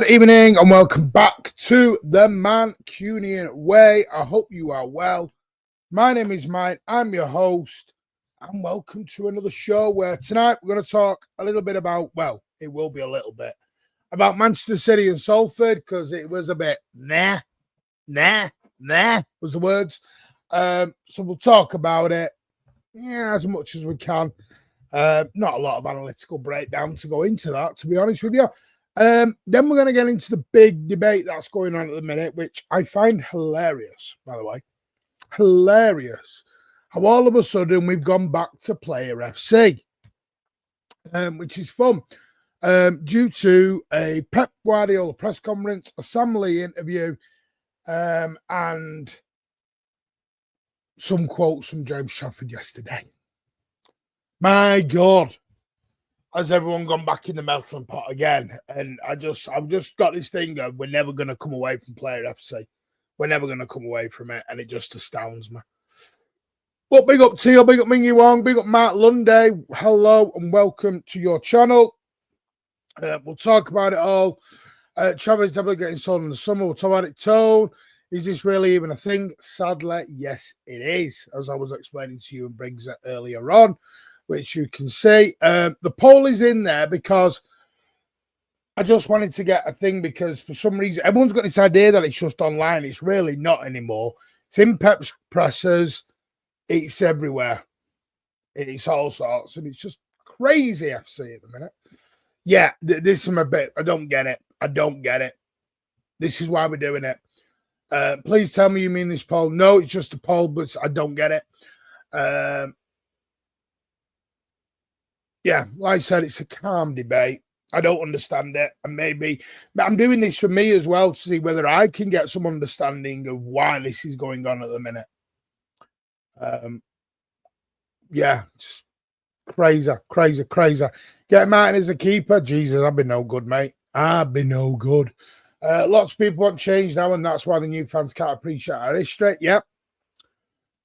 Good evening and welcome back to the Mancunian Way. I hope you are well. My name is Mike. I'm your host and welcome to another show where tonight we're going to talk a little bit about, well, it will be a little bit, about Manchester City and Salford because it was a bit nah was the words. So we'll talk about it, as much as we can. Not a lot of analytical breakdown to go into that, to be honest with you. Then we're going to get into the big debate that's going on at the minute, which I find hilarious, by the way. Hilarious. How all of a sudden we've gone back to Player FC, which is fun. Due to a Pep Guardiola press conference, a Sam Lee interview, and some quotes from James Trafford yesterday. My God. Has everyone gone back in the melting pot again? And I've just got this thing of we're never going to come away from Player FC. We're never going to come away from it, and it just astounds me. But big up Teal, big up Mingy Wong, big up Matt Lunday. Hello and welcome to your channel. We'll talk about it all. Travis definitely getting sold in the summer. We'll talk about it. Tone, is this really even a thing? Sadly, yes, it is, as I was explaining to you in Briggs earlier on, which you can see. The poll is in there because I just wanted to get a thing because for some reason, everyone's got this idea that it's just online. It's really not anymore. It's in Pep's pressers. It's everywhere. It's all sorts. And it's just crazy FC at the minute. Yeah, this is my bit. I don't get it. I don't get it. This is why we're doing it. Please tell me you mean this poll. No, it's just a poll, but I don't get it. Yeah, like I said, it's a calm debate. I don't understand it. And maybe I'm doing this for me as well to see whether I can get some understanding of why this is going on at the minute. Yeah, just crazy. Get Martin as a keeper. Jesus, I've been no good, mate. I've been no good. Lots of people want change now, and that's why the new fans can't appreciate our history. Yep.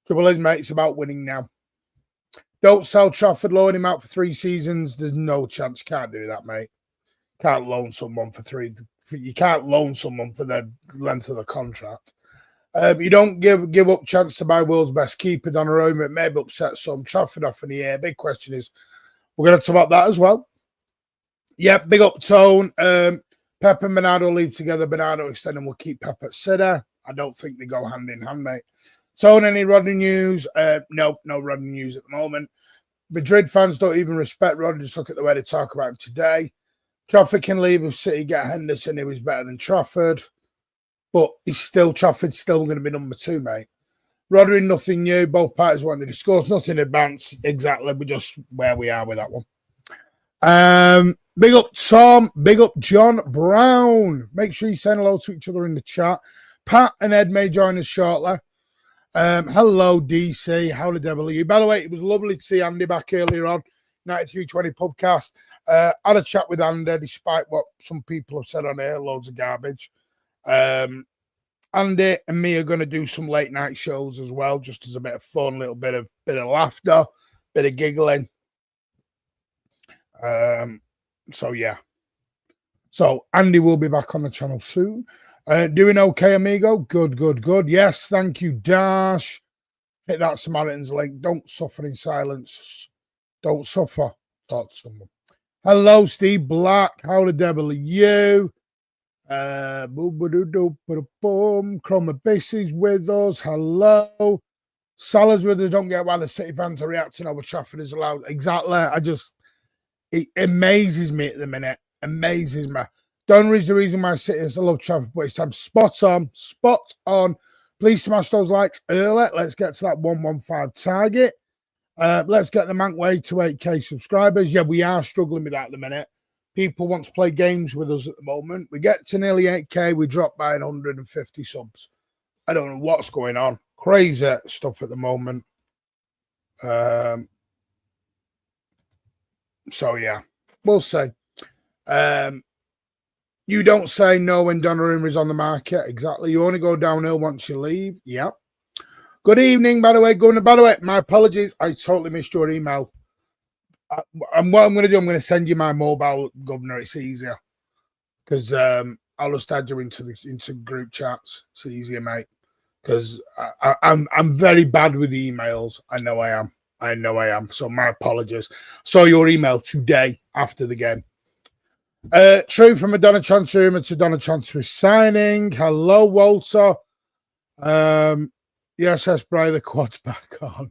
Trouble is, mate, it's about winning now. Don't sell Trafford, loan him out for 3 seasons. There's no chance. You can't do that, mate. Can't loan someone for 3. You can't loan someone for the length of the contract. You don't give up chance to buy world's best keeper. Donnarumma, it maybe upset some. Trafford off in the air. Big question is, we're going to talk about that as well. Yep, big up Tone. Pep and Bernardo leave together. Bernardo extending will keep Pep at City. I don't think they go hand in hand, mate. Tone, any Rodney news? No Rodney news at the moment. Madrid fans don't even respect Rodney. Just look at the way they talk about him today. Trafford can leave if City get Henderson, who is better than Trafford. But Trafford's still going to be number 2, mate. Rodney, nothing new. Both parties want to discuss. Nothing advanced. Exactly. We're just where we are with that one. Big up Tom. Big up John Brown. Make sure you say hello to each other in the chat. Pat and Ed may join us shortly. Hello, DC. How the devil are you? By the way, it was lovely to see Andy back earlier on, 9320 podcast. Had a chat with Andy, despite what some people have said on here, loads of garbage. Andy and me are going to do some late night shows as well, just as a bit of fun, little bit of laughter, bit of giggling. So yeah. So Andy will be back on the channel soon. Doing okay, amigo? Good. Yes, thank you, Dash. Hit that Samaritan's link. Don't suffer in silence. Don't suffer. Talk to someone. Hello, Steve Black. How the devil are you? Chroma Biss is with us. Hello. Salah's with us. Don't get why the City fans are reacting over Trafford is allowed. Exactly. It amazes me at the minute. Amazes me. Donner is the reason why City is. I love Trafford, but it's time. Spot on. Please smash those likes early. Let's get to that 115 target. Let's get the Manc way to 8K subscribers. Yeah, we are struggling with that at the minute. People want to play games with us at the moment. We get to nearly 8K, we drop by 150 subs. I don't know what's going on. Crazy stuff at the moment. So yeah, we'll see. You don't say no when Donnarumma is on the market. Exactly. You only go downhill once you leave. Yeah. Good evening, by the way. By the way, my apologies. I totally missed your email. And what I'm going to do, I'm going to send you my mobile, Governor. It's easier. Because I'll just add you into group chats. It's easier, mate. Because I'm very bad with emails. I know I am. I know I am. So my apologies. Saw your email today after the game. True from Madonna transfer rumor to Donna transfer signing. Hello, Walter. Yes, Brian, the quad's back on.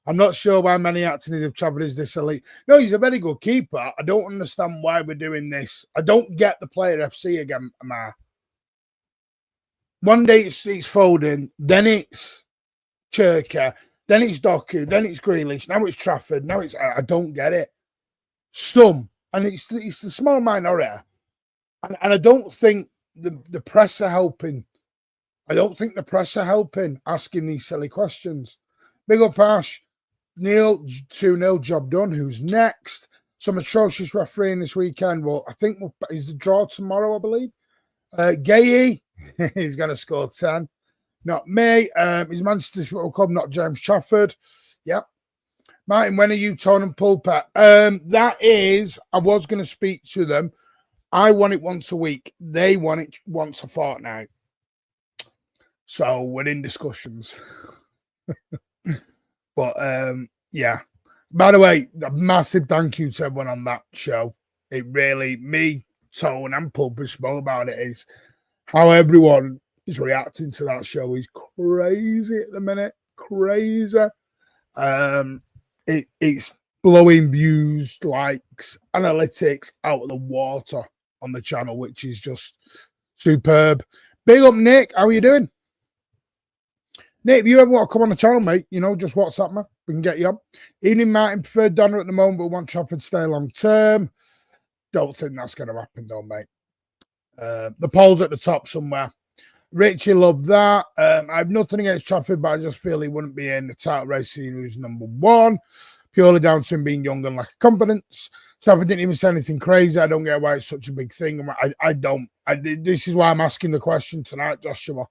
I'm not sure why many acting as if Trafford is this elite. No, he's a very good keeper. I don't understand why we're doing this. I don't get the player FC again, Amar. One day it's Foden, then it's Cherka, then it's Doku, then it's Grealish, now it's Trafford, now it's... I don't get it. And it's the small minority. And I don't think the press are helping. I don't think the press are helping asking these silly questions. Big up Ash. Neil, 2-0, job done. Who's next? Some atrocious refereeing this weekend. Well, I think is the draw tomorrow, I believe. Gay, he's going to score 10. Not me. Is Manchester Football Club, not James Trafford. Yep. Martin, when are you Tone and Pulpit? That is, I was going to speak to them. I want it once a week. They want it once a fortnight. So we're in discussions. But yeah. By the way, a massive thank you to everyone on that show. It really, me, Tone, and Pulpit spoke about it, is how everyone is reacting to that show is crazy at the minute. Crazy. It's blowing views, likes, analytics out of the water on the channel, which is just superb. Big up, Nick. How are you doing? Nick, if you ever want to come on the channel, mate, you know, just WhatsApp me. We can get you on. Evening, Martin. Preferred Donna at the moment, but want Trafford to stay long term. Don't think that's going to happen, though, mate. The poll's at the top somewhere. Richie, love that. I have nothing against Trafford, but I just feel he wouldn't be in the title race scene who's number one. Purely down to him being young and lack of confidence. Trafford didn't even say anything crazy. I don't get why it's such a big thing. I don't. This is why I'm asking the question tonight, Joshua.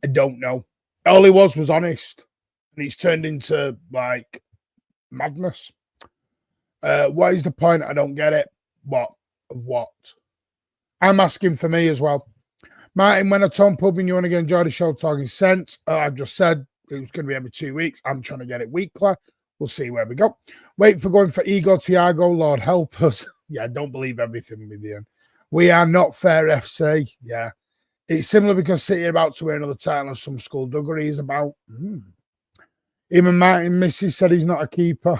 I don't know. All he was honest. And he's turned into, like, madness. What is the point? I don't get it. What? I'm asking for me as well. Martin, when I told Pubin you want to enjoy the show talking sense, I've just said it was going to be every 2 weeks. I'm trying to get it weekly. We'll see where we go. Wait for going for Igor Thiago. Lord help us. Yeah, don't believe everything with you. We are not fair FC. Yeah. It's similar because City are about to win another title and some skullduggery is about. Even Martin Missy said he's not a keeper.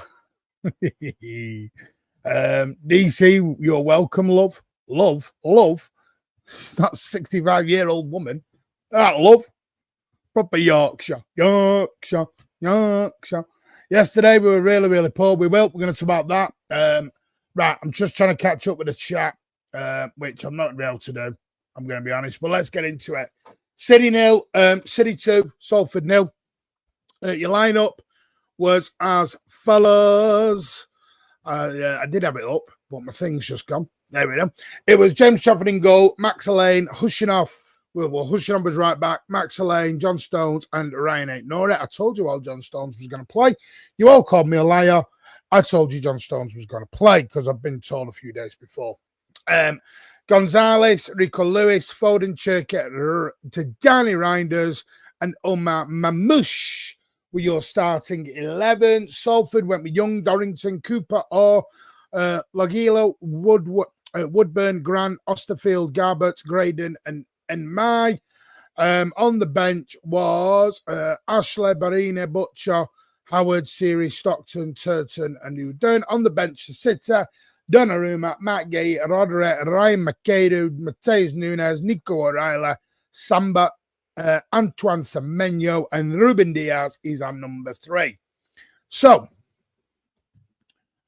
DC, you're welcome, love. Love. It's not a 65-year-old woman. That love. Proper Yorkshire. Yesterday we were really, really poor. We're going to talk about that. Right, I'm just trying to catch up with the chat, which I'm not able to do. I'm going to be honest, but let's get into it. City 0, City 2, Salford 0. Your lineup was as follows. Yeah, I did have it up, but my thing's just gone. There we go. It was James Trafford in goal, Max Elaine, Hushinov. Well, Hushinov was right back, Max Elaine, John Stones, and Ryan Aitnore. I told you all John Stones was going to play. You all called me a liar. I told you John Stones was going to play because I've been told a few days before. Gonzalez, Rico Lewis, Foden, Cherka, Tijani Reinders, and Omar Mamouche were your starting 11. Salford went with Young, Dorrington, Cooper, or Lagilo, Woodburn, Grant, Osterfield, Garbett, Graydon, and Mai. On the bench was Ashley, Barina, Butcher, Howard, Siri, Stockton, Turton, and Udern. On the bench, City, Donnarumma, Matt Gay, Roderick, Ryan McAdoo, Mateus Nunes, Nico O'Reilly, Samba, Antoine Semenyo, and Ruben Diaz is our number 3. So,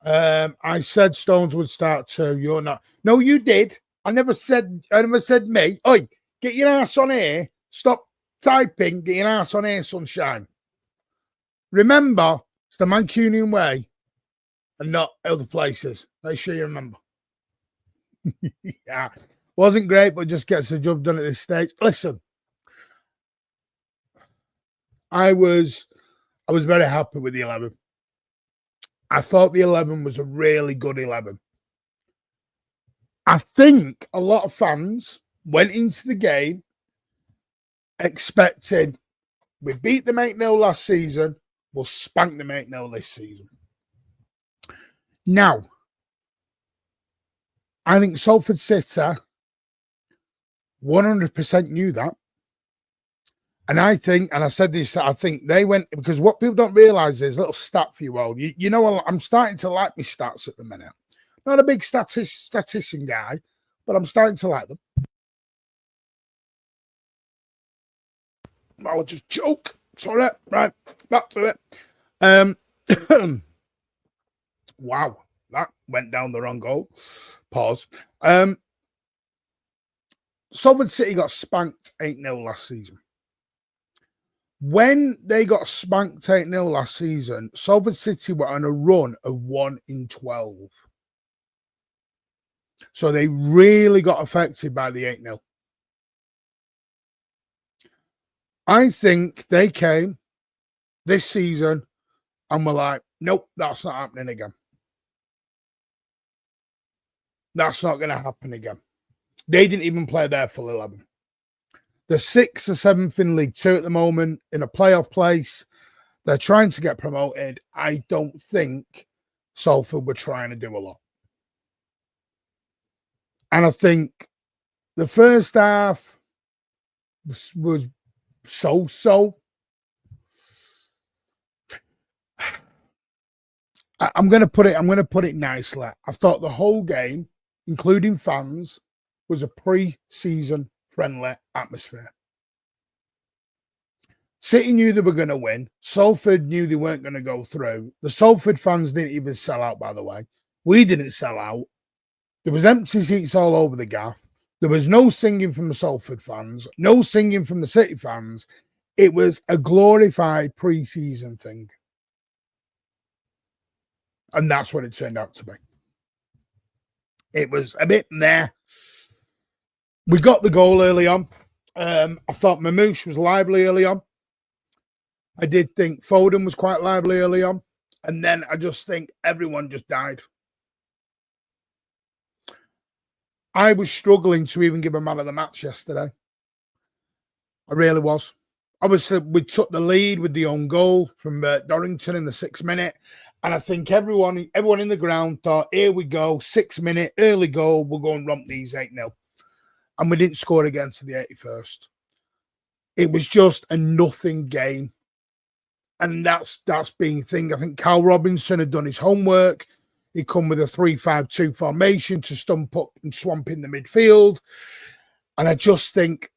I said Stones would start 2. You're not. No, you did. I never said me. Oi, get your ass on here. Stop typing. Get your ass on here, sunshine. Remember, it's the Mancunian way and not other places. Make sure you remember. Yeah. Wasn't great, but just gets the job done at this stage. Listen, I was very happy with the 11. I thought the 11 was a really good 11. I think a lot of fans went into the game expecting we beat them 8-0 last season, we'll spank them 8-0 this season. Now, I think Salford City 100% knew that. And I think, and I said this, I think they went, because what people don't realise is, a little stat for you all. You know, I'm starting to like my stats at the minute. Not a big statistician guy, but I'm starting to like them. I'll just joke. Sorry. Right, back to it. Wow, that went down the wrong goal. Pause. Salford City got spanked 8-0 last season. When they got spanked 8-0 last season, Salford City were on a run of 1-12. So they really got affected by the 8-0. I think they came this season and were like, nope, that's not happening again. That's not going to happen again. They didn't even play their full 11. They're 6th or 7th in League Two at the moment, in a playoff place. They're trying to get promoted. I don't think Salford were trying to do a lot. And I think the first half was so-so. I'm going to put it nicely. I thought the whole game, including fans, was a pre-season friendly atmosphere. City knew they were going to win. Salford knew they weren't going to go through. The Salford fans didn't even sell out, by the way. We didn't sell out. There was empty seats all over the gaff. There was no singing from the Salford fans, no singing from the City fans. It was a glorified pre-season thing. And that's what it turned out to be. It was a bit meh. We got the goal early on. I thought Mamouche was lively early on. I did think Foden was quite lively early on. And then I just think everyone just died. I was struggling to even give a man of the match yesterday. I really was. Obviously, we took the lead with the own goal from Dorrington in the 6th minute. And I think everyone in the ground thought, here we go, 6th minute, early goal, we'll go and romp these 8-0. And we didn't score again to the 81st. It was just a nothing game. And that's been the thing. I think Carl Robinson had done his homework. He come with a 3-5-2 formation to stump up and swamp in the midfield. And I just think,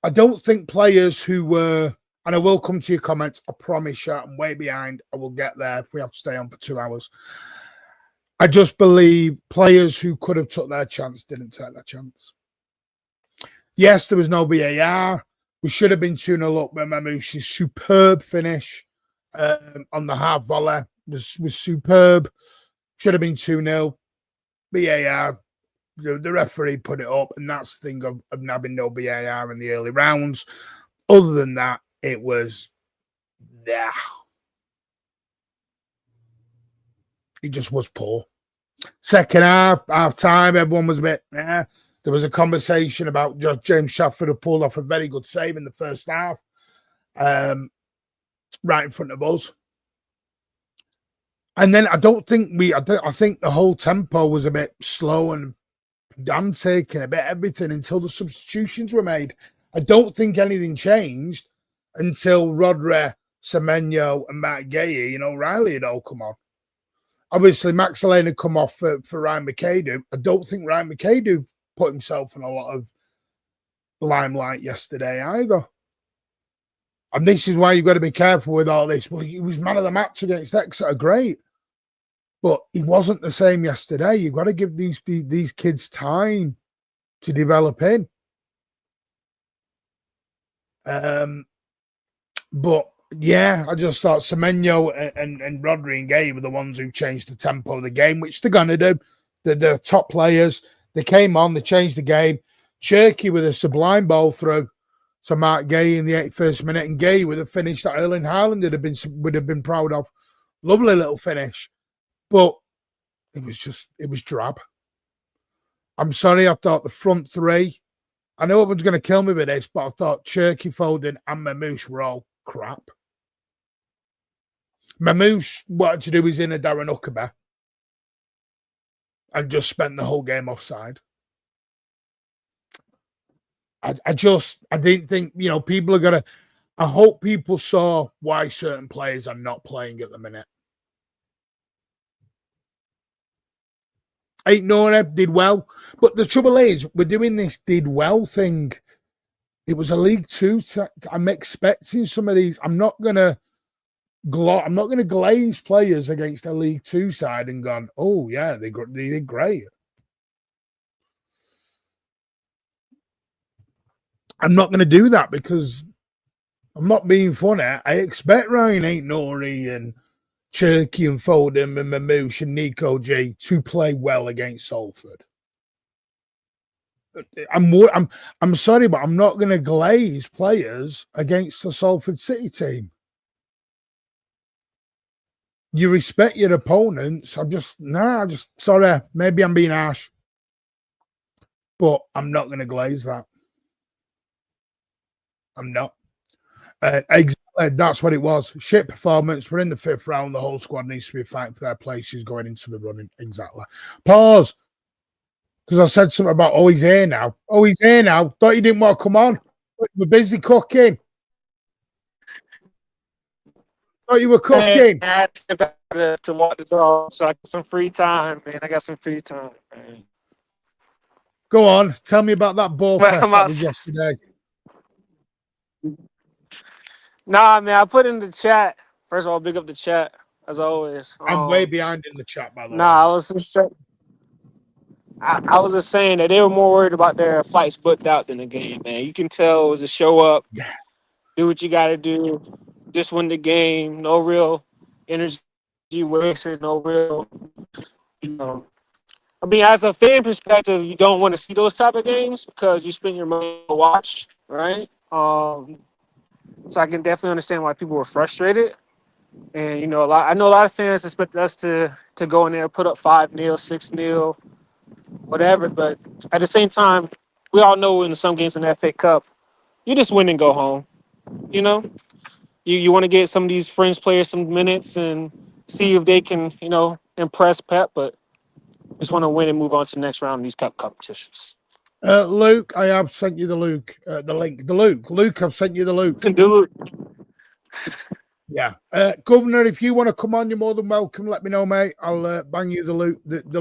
I don't think players who were, and I will come to your comments, I promise you, I'm way behind. I will get there if we have to stay on for 2 hours. I just believe players who could have took their chance didn't take their chance. Yes, there was no VAR. We should have been 2-0 up with Mamouche's superb finish on the half volley. Was superb. Should have been 2-0. VAR, the referee put it up, and that's the thing of having no VAR in the early rounds. Other than that, it was, yeah. It just was poor. Second half time, everyone was a bit, There was a conversation about just James Trafford had pulled off a very good save in the first half, right in front of us. And then I think the whole tempo was a bit slow and pedantic and a bit everything until the substitutions were made. I don't think anything changed until Rodri, Semenyo and Matt Gay, Riley had all come on. Obviously, Max Lane had come off for Ryan McAdoo. I don't think Ryan McAdoo put himself in a lot of limelight yesterday either. And this is why you've got to be careful with all this. Well, he was man of the match against Exeter, great. But he wasn't the same yesterday. You've got to give these kids time to develop in. But, yeah, I just thought Semenyo and Rodri and Gay were the ones who changed the tempo of the game, which they're going to do. They're top players. They came on, they changed the game. Cherky with a sublime ball through to Mark Gay in the 81st minute, and Gay with a finish that Erling Haaland would have been proud of. Lovely little finish. But it was drab. I'm sorry, I thought the front three I know everyone's going to kill me with this, but I thought Cherky, Foden and Mamouche were all crap. Mamouche wanted to do his inner Darren Huckabee and just spent the whole game offside. I didn't think, people are going to, I hope people saw why certain players are not playing at the minute. Aït-Nouri did well, but the trouble is, we're doing this did well thing. It was a League Two. I'm expecting some of these. I'm not gonna glaze players against a League Two side and gone, oh yeah, they did great. I'm not going to do that because I'm not being funny. I expect Ryan Aït-Nouri and Cherky and Foden and Mamouche and Nico G to play well against Salford. I'm sorry, but I'm not going to glaze players against the Salford City team. You respect your opponents. Sorry, maybe I'm being harsh, but I'm not going to glaze that. I'm not. Exactly, that's what it was. Shit performance. We're in the 5th round. The whole squad needs to be fighting for their places going into the running. Exactly. Pause. Because I said something about, he's here now. He's here now. Thought you didn't want to come on. We're busy cooking. Thought you were cooking. I had to walk this off, so I got some free time, man. I got some free time, man. Go on. Tell me about that ball fest that was yesterday. Nah, man, I put in the chat. First of all, big up the chat, as always. I'm way behind in the chat, by the way. Nah, I was just saying that they were more worried about their flights booked out than the game, man. You can tell it was a show up, do what you got to do, just win the game, no real energy wasted, no real, I mean, as a fan perspective, you don't want to see those type of games because you spend your money to watch, right? So I can definitely understand why people were frustrated. And, I know a lot of fans expect us to go in there and put up 5-0, 6-0, whatever. But at the same time, we all know in some games in the FA Cup, you just win and go home. You want to get some of these fringe players some minutes and see if they can, impress Pep. But just want to win and move on to the next round of these cup competitions. Luke, I have sent you the link. Luke, I've sent you the Luke. Yeah. Governor, if you want to come on, you're more than welcome. Let me know, mate. I'll bang you the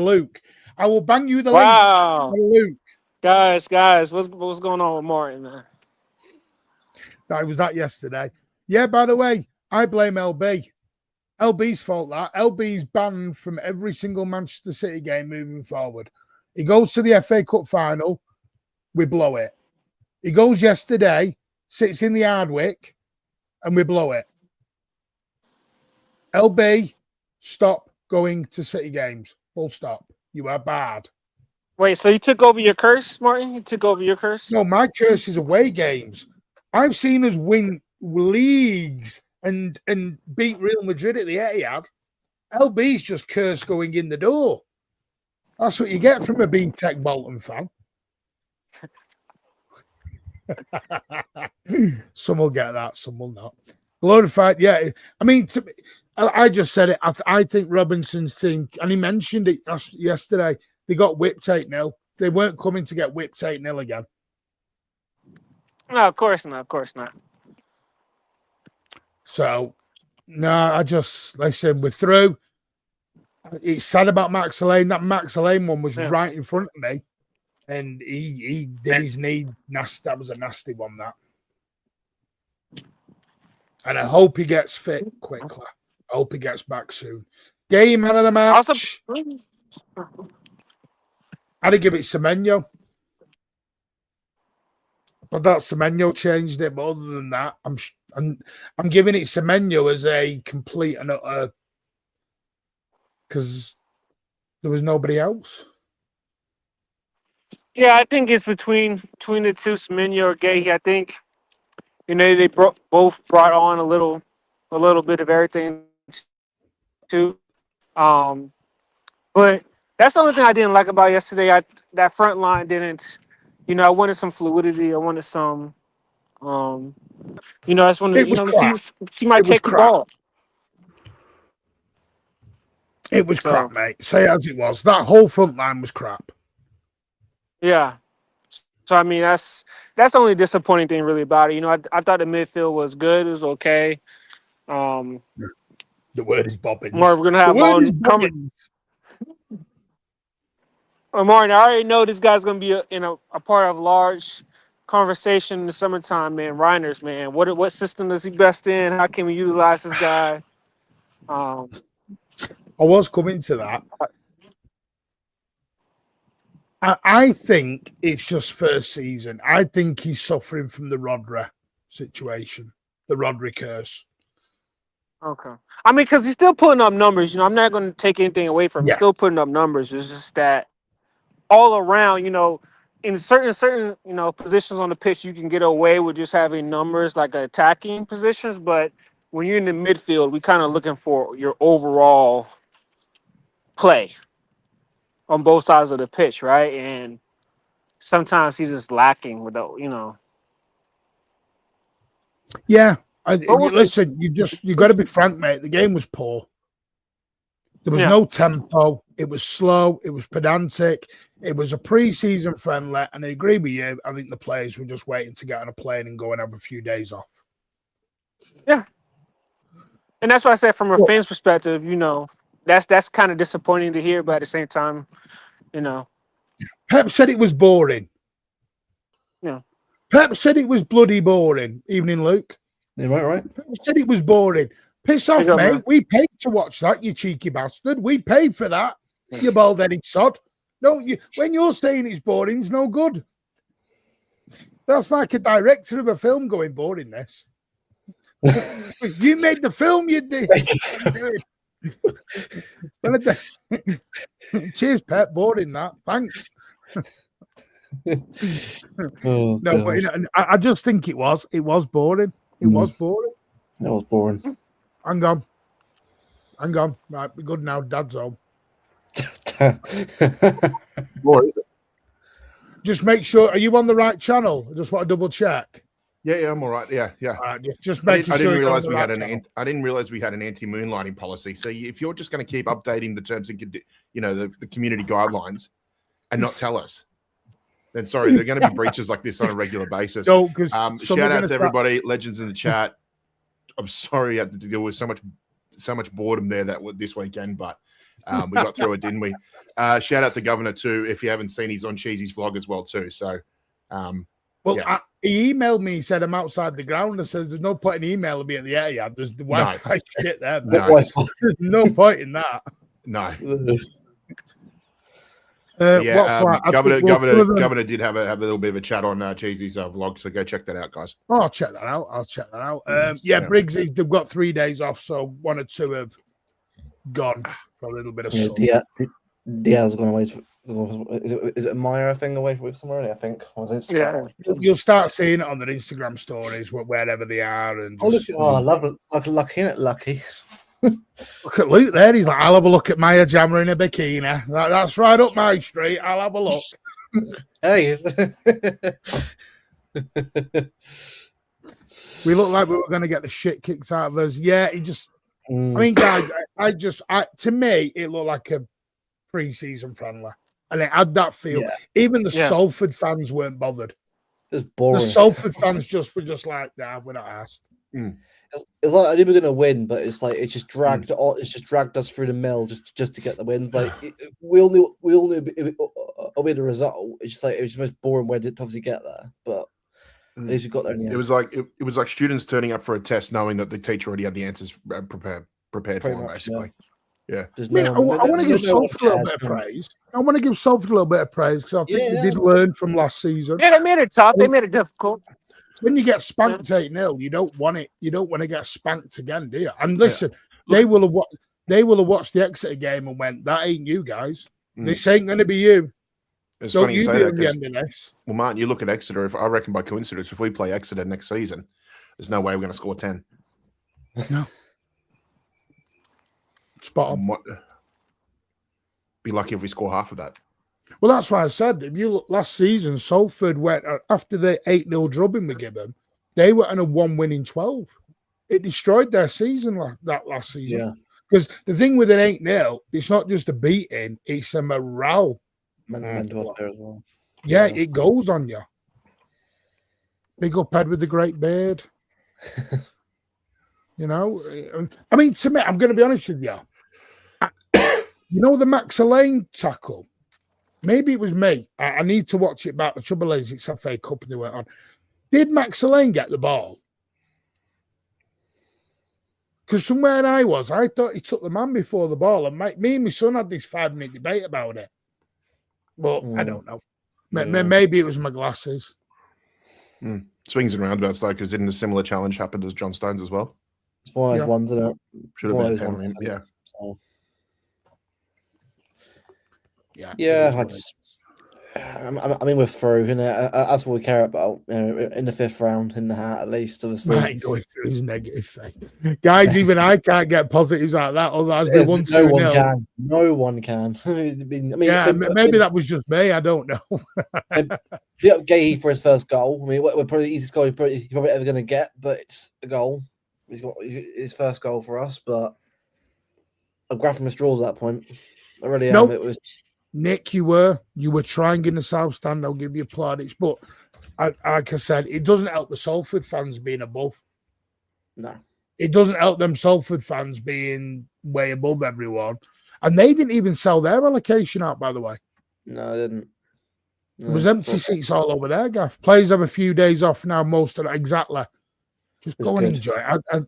Luke. I will bang you the link. Luke. Guys, what's going on with Martin, man? That was that yesterday. Yeah, by the way, I blame LB. LB's fault that. LB's banned from every single Manchester City game moving forward. He goes to the FA Cup final, we blow it. He goes yesterday, sits in the Hardwick, and we blow it. LB, stop going to City games. Full stop. You are bad. Wait, so you took over your curse, Martin? You took over your curse? No, my curse is away games. I've seen us win leagues and beat Real Madrid at the Etihad. LB's just curse going in the door. That's what you get from a B-Tech Bolton fan. Some will get that, some will not. Glorified, yeah. I mean, I just said it. I think Robinson's team, and he mentioned it yesterday, they got whipped 8-0. They weren't coming to get whipped 8-0 again. No, of course not. Of course not. So, no, listen, we're through. It's sad about Max Lane. That Max Lane one was right in front of me. And he did his knee. That was a nasty one, that. And I hope he gets fit quickly. I hope he gets back soon. Game out of the match. I'd give it Semenyo. But that Semenyo changed it. But other than that, I'm giving it Semenyo as a complete and utter, because there was nobody else. Yeah, I think it's between the two, Semenyo or Gay. I think, they both brought on a little bit of everything too. But that's the only thing I didn't like about yesterday. That front line didn't You know, I wanted some fluidity. I wanted some. Um, you know, I just wanted It you was know to crap. see my It was take the crap. ball. It was So crap, mate. Say it as it was. That whole front line was crap. yeah. So I mean, that's the only disappointing thing really about it. You know, I thought the midfield was good. It was okay. Um, The word is Mark, bobbins. we're gonna The have word is on come. bobbins. Martin, I already know this guy's gonna be a part of large conversation in the summertime, man. Reiners, man, what system is he best in? How can we utilize this guy? Um, I was coming to that. I think it's just first season. I think he's suffering from the Rodri situation, the Rodri curse. okay, I mean, because he's still putting up numbers. You know, I'm not going to take anything away from him. He's Yeah. still putting up numbers. It's just that all around, you know, in certain positions on the pitch, you can get away with just having numbers like attacking positions, but when you're in the midfield, we kind of looking for your overall play on both sides of the pitch, right? And sometimes he's just lacking with the. Yeah. But we'll see. Listen, you got to be frank, mate. The game was poor. There was Yeah. no tempo. It was slow. It was pedantic. It was a pre-season friendly. And I agree with you. I think the players were just waiting to get on a plane and go and have a few days off. Yeah. And that's why I said from a fan's perspective, that's kind of disappointing to hear, but at the same time, Pep said it was boring. Yeah. Pep said it was bloody boring. Evening, Luke. You right? Pep said it was boring. Piss off, up, mate. man. We paid to watch that, you cheeky bastard. We paid for that, you bald-headed sod. Don't you? When you're saying it's boring, it's no good. That's like a director of a film going, boring this. You made the film, you did. Cheers, Pep. Boring that. Thanks. Oh, No, but I just think it was. It was boring. It was boring. It was boring. Hang on. Right, we're good now. Dad's home. Just make sure. Are you on the right channel? I just want to double check. Yeah, I'm all right. Yeah. Just making sure. I didn't realize we had an anti-moonlighting policy. So if you're just going to keep updating the terms and the community guidelines and not tell us, then sorry, there are going to be breaches like this on a regular basis. No, because shout out to everybody, legends in the chat. I'm sorry I had to deal with so much boredom there this weekend, but we got through it, didn't we? Shout out to Governor too. If you haven't seen, he's on Cheesy's vlog as well too. So, he emailed me. He said I'm outside the ground. I says there's no point in emailing me at the Etihad. There's the Wi-Fi shit there. There's no point in that. No. Governor did have a little bit of a chat on Cheesy's vlog, so go check that out, guys. Oh, I'll check that out. Briggsy, they've got 3 days off, so 1 or 2 have gone for a little bit of sun. Diaz gone away. Is it a Meyer thing away with somewhere? I think. Yeah. You'll start seeing it on their Instagram stories wherever they are. And just, lucky, isn't it? Lucky. Look at Luke there. He's like, I'll have a look at Maya Jammer in a bikini. That's right up my street. I'll have a look. Hey. We look like we were going to get the shit kicked out of us. Yeah, he just. I mean, guys, to me, it looked like a pre-season friendly, and it had that feel. Yeah. Even the Salford fans weren't bothered. It's boring. The Salford fans were just like, nah, we're not asked. It's like I knew we were gonna win, but it's like it's just dragged us through the mill just to get the wins. Like we all knew with the result. It's just like it was the most boring way to obviously get there, but. At least we got there in the end. It was like students turning up for a test knowing that the teacher already had the answers prepared for them, basically. Yeah. I want to give Salford a little bit of praise. I want to give Salford a little bit of praise because I think they did learn from last season. Yeah, they made it tough. They made it difficult. When you get spanked 8-0, you don't want it. You don't want to get spanked again, do you? And listen, they will have watched the Exeter game and went, "That ain't you guys. This ain't going to be you." It's Don't funny you you say be that on the end of this. Well, Martin, you look at Exeter. I reckon by coincidence, if we play Exeter next season, there's no way we're going to score 10. No. Spot on. Be lucky if we score half of that. Well, that's why I said, if you look last season, Salford went, after the 8-0 drubbing we give them, they were on a 1 in 12. It destroyed their season that last season. Yeah. Because the thing with an 8-0, it's not just a beating, it's a morale. Mental up there as well. Yeah, it goes on you. Big up Ed with the great beard. You know, I mean, to me, I'm going to be honest with you. You know, the Max Elaine tackle. Maybe it was me. I need to watch it back. The trouble is, it's FA Cup and they went on. Did Max Elaine get the ball? Because from where I was, I thought he took the man before the ball. And me and my son had this 5-minute debate about it. But I don't know. Maybe it was my glasses. Swings and roundabouts, though, because didn't a similar challenge happen as John Stones as well? It's one of those ones, isn't it? Should have been a pen on him, yeah. So. Yeah. Yeah, I mean, we're through, and that's what we care about. You know, in the 5th round, in the hat, at least. Obviously, right, going through his negative thing, guys. Even I can't get positives like that. Otherwise, we won 2-0. No one can. I mean, yeah, maybe that was just me. I don't know. Gay for his first goal. I mean, we're probably the easiest goal he's probably ever going to get, but it's a goal. He's got his first goal for us, but I'm grabbing the straws at that point. I really am. It was. Nick, you were trying in the South Stand. I'll give you plaudits, but like I said, it doesn't help the Salford fans being above. No, it doesn't help them Salford fans being way above everyone, and they didn't even sell their allocation out. By the way, no, they didn't. No, there was empty seats all over there. Gaff. Players have a few days off now. Most of it, exactly. Just go and enjoy it.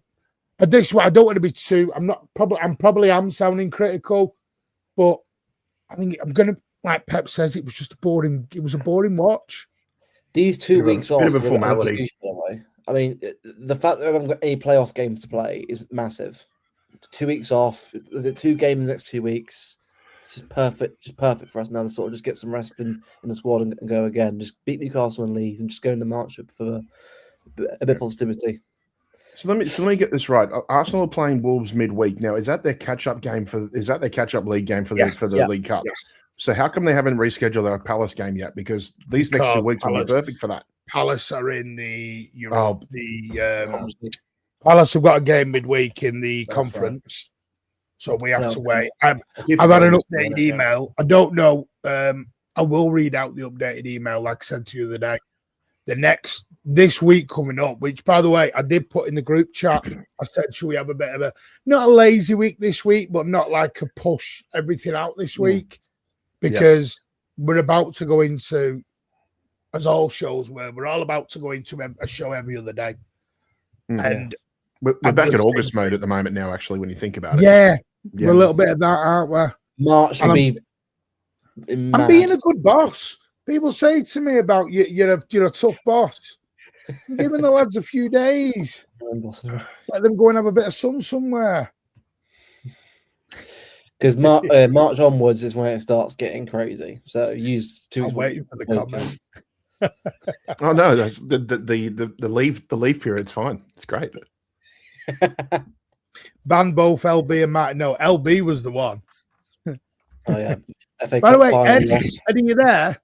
I don't want to be too. I'm probably sounding critical, but. I think I'm gonna, like Pep says, it was just a boring watch. These 2 weeks off, bit of a formality. I mean, the fact that we haven't got any playoff games to play is massive. 2 weeks off. Is it 2 games in the next 2 weeks? It's just perfect for us now to sort of just get some rest in the squad and go again. Just beat Newcastle and Leeds and just go into March for a bit of positivity. So let me get this right. Arsenal are playing Wolves midweek now. Is that their catch-up game their catch-up league game for the League Cup? Yes. So how come they haven't rescheduled our Palace game yet? Because these next 2 weeks will be perfect for that. Palace are in the Europe. Palace have got a game midweek in the conference, so we have to wait. I've had an updated email. I don't know. I will read out the updated email, like I said to you the other day. This week coming up, which, by the way, I did put in the group chat. I said, should we have a bit of not a lazy week this week, but not like a push everything out this week, because we're about to go into, as all shows were, we're all about to go into a show every other day. And we're back in August mode at the moment now, actually, when you think about it. Yeah, we're a little bit of that, aren't we? March will be I'm being a good boss. People say to me about you're a tough boss. I'm giving the lads a few days. Let them go and have a bit of sun somewhere. Because March onwards is when it starts getting crazy. So use 2 weeks. I'm waiting for the comment. Oh no, the leave period's fine. It's great. Ban both LB and Matt. No, LB was the one. Oh yeah. By the way, Ed, are you there?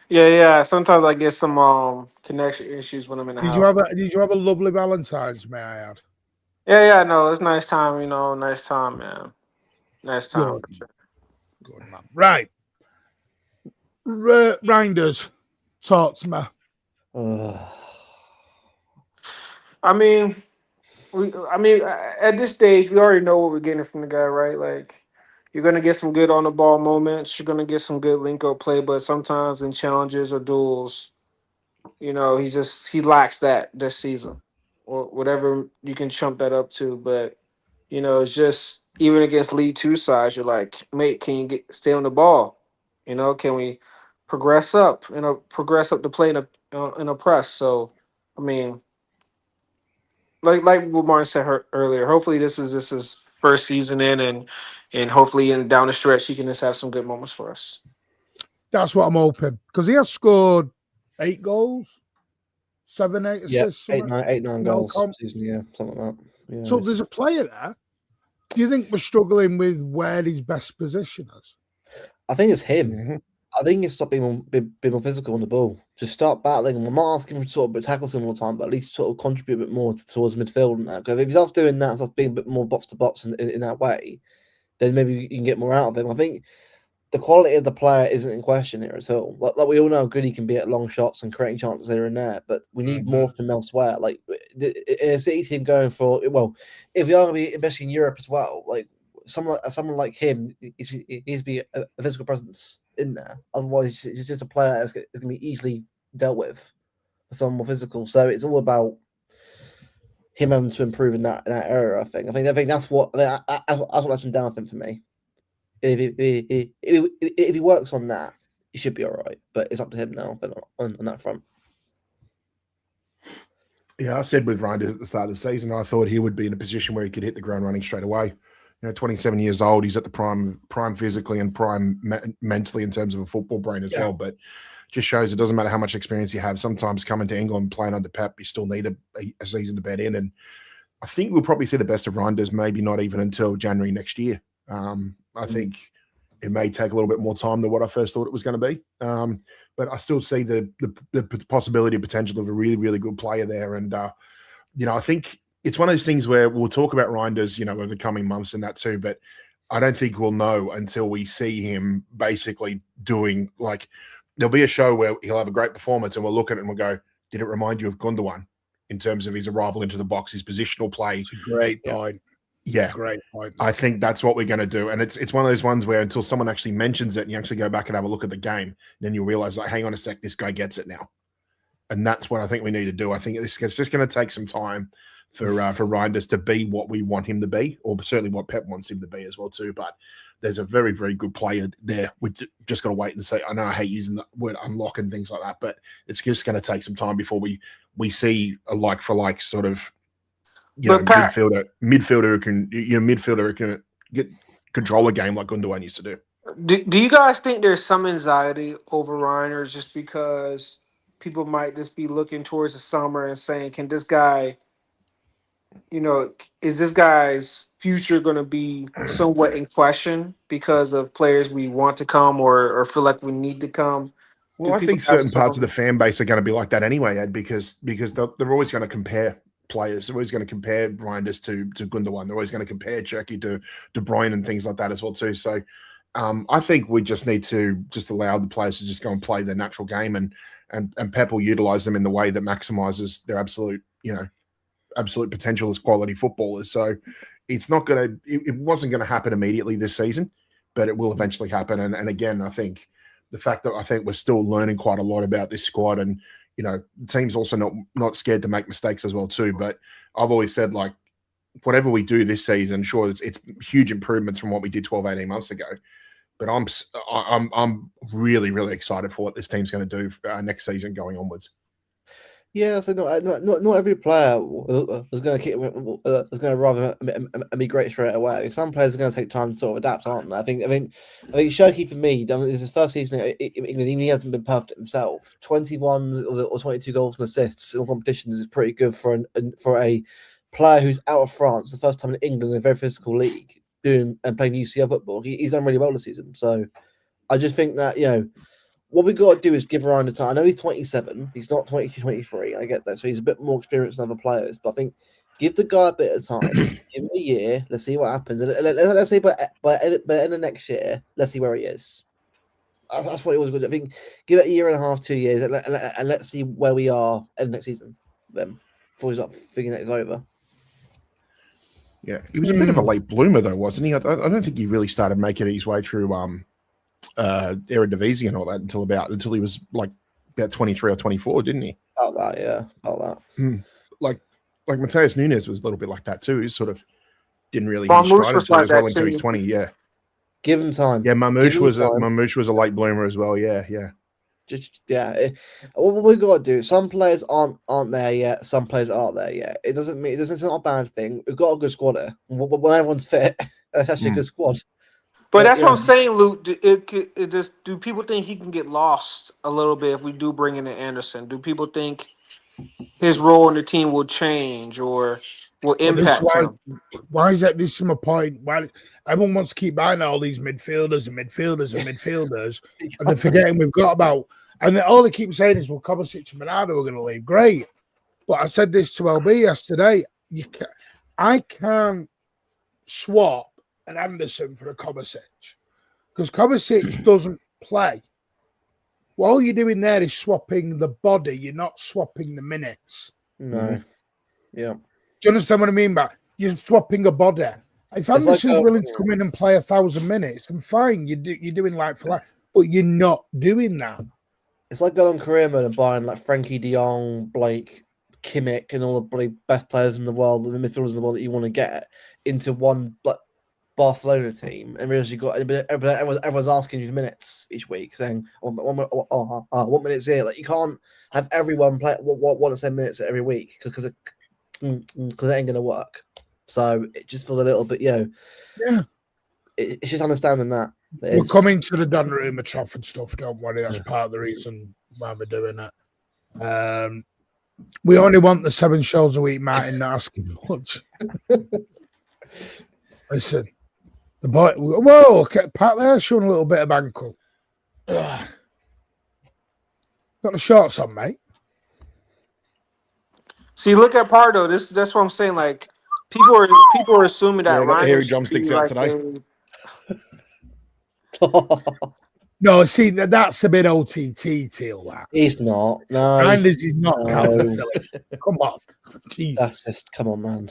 Yeah. Sometimes I get some connection issues when I'm in the house. Did you have a lovely Valentine's, may I add? Yeah. No, it's nice time. Nice time, man. Nice time. Good man. Right. Reinders, talk to me. I mean, at this stage, we already know what we're getting from the guy, right? Like, you're gonna get some good on the ball moments. You're gonna get some good link-up play, but sometimes in challenges or duels, he lacks that this season, or whatever you can chump that up to. But it's just even against League Two sides, you're like, mate, can you stay on the ball? Can we progress up? Progress up the play in a press. So, I mean, like what Martin said earlier, hopefully this is his first season in, and hopefully down the stretch he can just have some good moments for us. That's what I'm hoping, because he has scored 8 goals, 7, 8 assists, 8, 9 goals season, yeah, something like that. Yeah, so there's a player there. Do you think we're struggling with where his best position is? I think it's him. Mhm. I think it's stop being more physical on the ball. Just start battling. I'm not asking for sort of tackle him all the time, but at least sort of contribute a bit more towards midfield and that. Because if he starts doing that, starts being a bit more box to box in that way, then maybe you can get more out of him. I think the quality of the player isn't in question here at all. Like we all know how good he can be at long shots and creating chances here and there, but we need more from elsewhere. Like a City team going for, well, if we are going to be investing in Europe as well, like someone like him, he needs to be a physical presence in there. Otherwise, he's just a player that's going to be easily dealt with for someone more physical. So it's all about him having to improve in that area. I think that's what that's what's been down with him for me. If he works on that, he should be all right. But it's up to him now. But on that front, Yeah, I said with Reinders at the start of the season, I thought he would be in a position where he could hit the ground running straight away. 27 years old, he's at the prime physically and prime mentally in terms of a football brain as well. But just shows it doesn't matter how much experience you have. Sometimes coming to England, playing under Pep, you still need a season to bed in. And I think we'll probably see the best of Reinders maybe not even until January next year. I think it may take a little bit more time than what I first thought it was going to be. But I still see the possibility, potential of a really, really good player there. And, I think it's one of those things where we'll talk about Reinders, over the coming months and that too. But I don't think we'll know until we see him basically doing, like, there'll be a show where he'll have a great performance and we'll look at it and we'll go, did it remind you of Gundogan in terms of his arrival into the box, his positional play? It's a great point. Yeah, great point. I think that's what we're going to do. And it's one of those ones where until someone actually mentions it and you actually go back and have a look at the game, then you realize, like, hang on a sec, this guy gets it now. And that's what I think we need to do. I think it's just going to take some time for Reinders to be what we want him to be, or certainly what Pep wants him to be as well too. But there's a very, very good player there. We just got to wait and see. I know I hate using the word unlock and things like that, but it's just going to take some time before we see a like for like sort of, midfielder who can get control a game like Gundogan used to do. Do you guys think there's some anxiety over Reinders just because people might just be looking towards the summer and saying, can this guy, is this guy's future going to be somewhat in question because of players we want to come or feel like we need to come? Well, I think certain parts of the fan base are going to be like that anyway, Ed, because they're always going to compare players. They're always going to compare Reinders to Gundogan. They're always going to compare Cherky to De Bruyne and things like that as well too. So I think we just need to just allow the players to just go and play their natural game, and Pep will utilize them in the way that maximizes their absolute potential as quality footballers. So it's not going to, it wasn't going to happen immediately this season, but it will eventually happen. And again, I think the fact that I think we're still learning quite a lot about this squad, and the team's also not scared to make mistakes as well too. But I've always said, like, whatever we do this season, sure, it's huge improvements from what we did 12, 18 months ago. But I'm really, really excited for what this team's going to do next season going onwards. Yeah, so not every player is going to rather be great straight away. Some players are going to take time to sort of adapt, aren't they? I think Cherky, for me, this is his first season in England. Even he hasn't been perfect himself. 21 or 22 goals and assists in all competitions is pretty good for a player who's out of France, the first time in England in a very physical league, doing and playing UCL football. He's done really well this season. So I just think that what we've got to do is give Ryan the time. I know he's 27. He's not 22, 23. I get that. So he's a bit more experienced than other players. But I think give the guy a bit of time. Give him a year. Let's see what happens. Let's see by end of next year, let's see where he is. That's what he was going to do. I think give it a year and a half, 2 years, and let's see where we are in the next season then, before he's not thinking that it's over. Yeah. He was a bit of a late bloomer, though, wasn't he? I don't think he really started making his way through Eredivisie and all that until he was like about 23 or 24, didn't he? About that. Like Mateus Nunes was a little bit like that too. He sort of didn't really hit his stride until he's 20. Yeah, give him time. Yeah, Mamouche was a late bloomer as well. Yeah. What we've got to do. Some players aren't there yet. Some players aren't there yet. It's not a bad thing. We've got a good squad here. When everyone's fit, that's actually a good squad. But that's what I'm saying, Luke. Do people think he can get lost a little bit if we do bring in Anderson? Do people think his role in the team will change, or will But this is impact him. why is that? This is my point. Why everyone wants to keep buying all these midfielders and midfielders and midfielders, and they're forgetting we've got about. And all they keep saying is, "Well, Kovacic and Bernardo are going to leave." Great, but I said this to LB yesterday. I can't swap an Anderson for a Kovacic because Kovacic doesn't play. Well, all you're doing there is swapping the body. You're not swapping the minutes. No. Yeah. Do you understand what I mean? But you're swapping a body. If Anderson's willing to come in and play 1,000 minutes, then fine. You're doing like for like, but you're not doing that. It's like going on career mode and buying like Frankie De Jong, Blake, Kimmich, and all the bloody best players in the world, the midfielders in the world that you want to get into one Barcelona team, and realize you got everyone's asking you for minutes each week, saying, "What minutes here?" Like you can't have everyone play one to 10 minutes every week because it ain't going to work. So it just feels a little bit, it's just understanding that. We're coming to the Donnarumma Trafford stuff. Don't worry, that's part of the reason why we're doing it. We only want the 7 shows a week, Martin. Not asking much. Listen. The boy, whoa, look at Pat there showing a little bit of ankle. Ugh. Got the shorts on, mate. See, look at Pardo. That's what I'm saying. Like people are assuming that got the hairy Reinders drumsticks be out like today. No, see, that's a bit OTT, Teal. That He's not. No, Reinders is not no. counterfeiting. Come on, Jesus. That's just come on, man.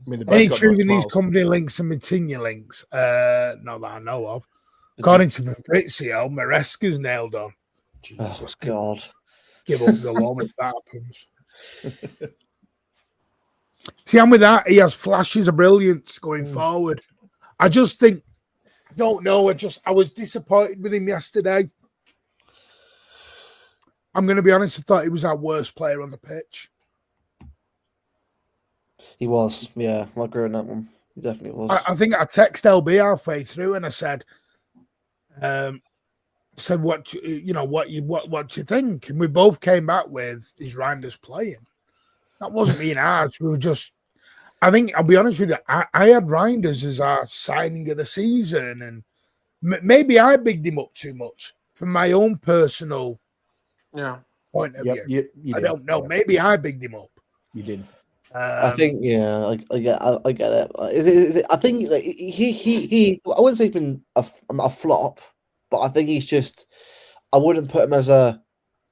I mean, Any truth in these company links and Moutinho links? Not that I know of. According to Fabrizio, Maresca's nailed on. Oh God! Give up the law if that happens. See, and with that, he has flashes of brilliance going forward. I just think, I don't know. I was disappointed with him yesterday. I'm going to be honest. I thought he was our worst player on the pitch. He was, yeah. I agree on that one. He definitely was. I think I texted LB halfway through and I said, what do you think? And we both came back with is Reinders playing. That wasn't being asked. We were just. I think I'll be honest with you. I had Reinders as our signing of the season, and maybe I bigged him up too much from my own personal point of view. I don't know. Maybe I bigged him up. You did. I think, I get it. I think like, he. I wouldn't say he's been a flop, but I think he's just. I wouldn't put him as a.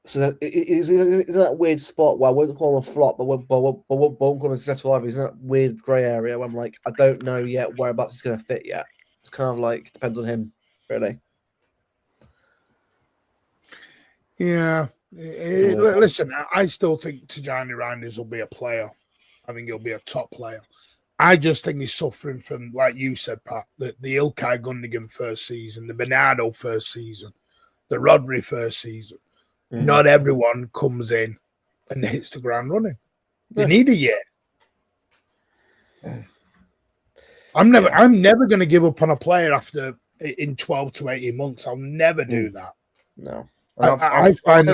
So is that weird spot where I wouldn't call him a flop, but won't call him a successful either. He's in that weird grey area where I'm like, I don't know yet whereabouts he's going to fit yet. It's kind of like depends on him, really. Yeah. Listen, I still think Tijani Reinders will be a player. I think he'll be a top player. I just think he's suffering from, like you said, Pat, the Ilkay Gundogan first season, the Bernardo first season, the Rodri first season. Not everyone comes in and hits the ground running. They need a year. I'm never going to give up on a player in 12 to 18 months. I'll never do that. No. I've said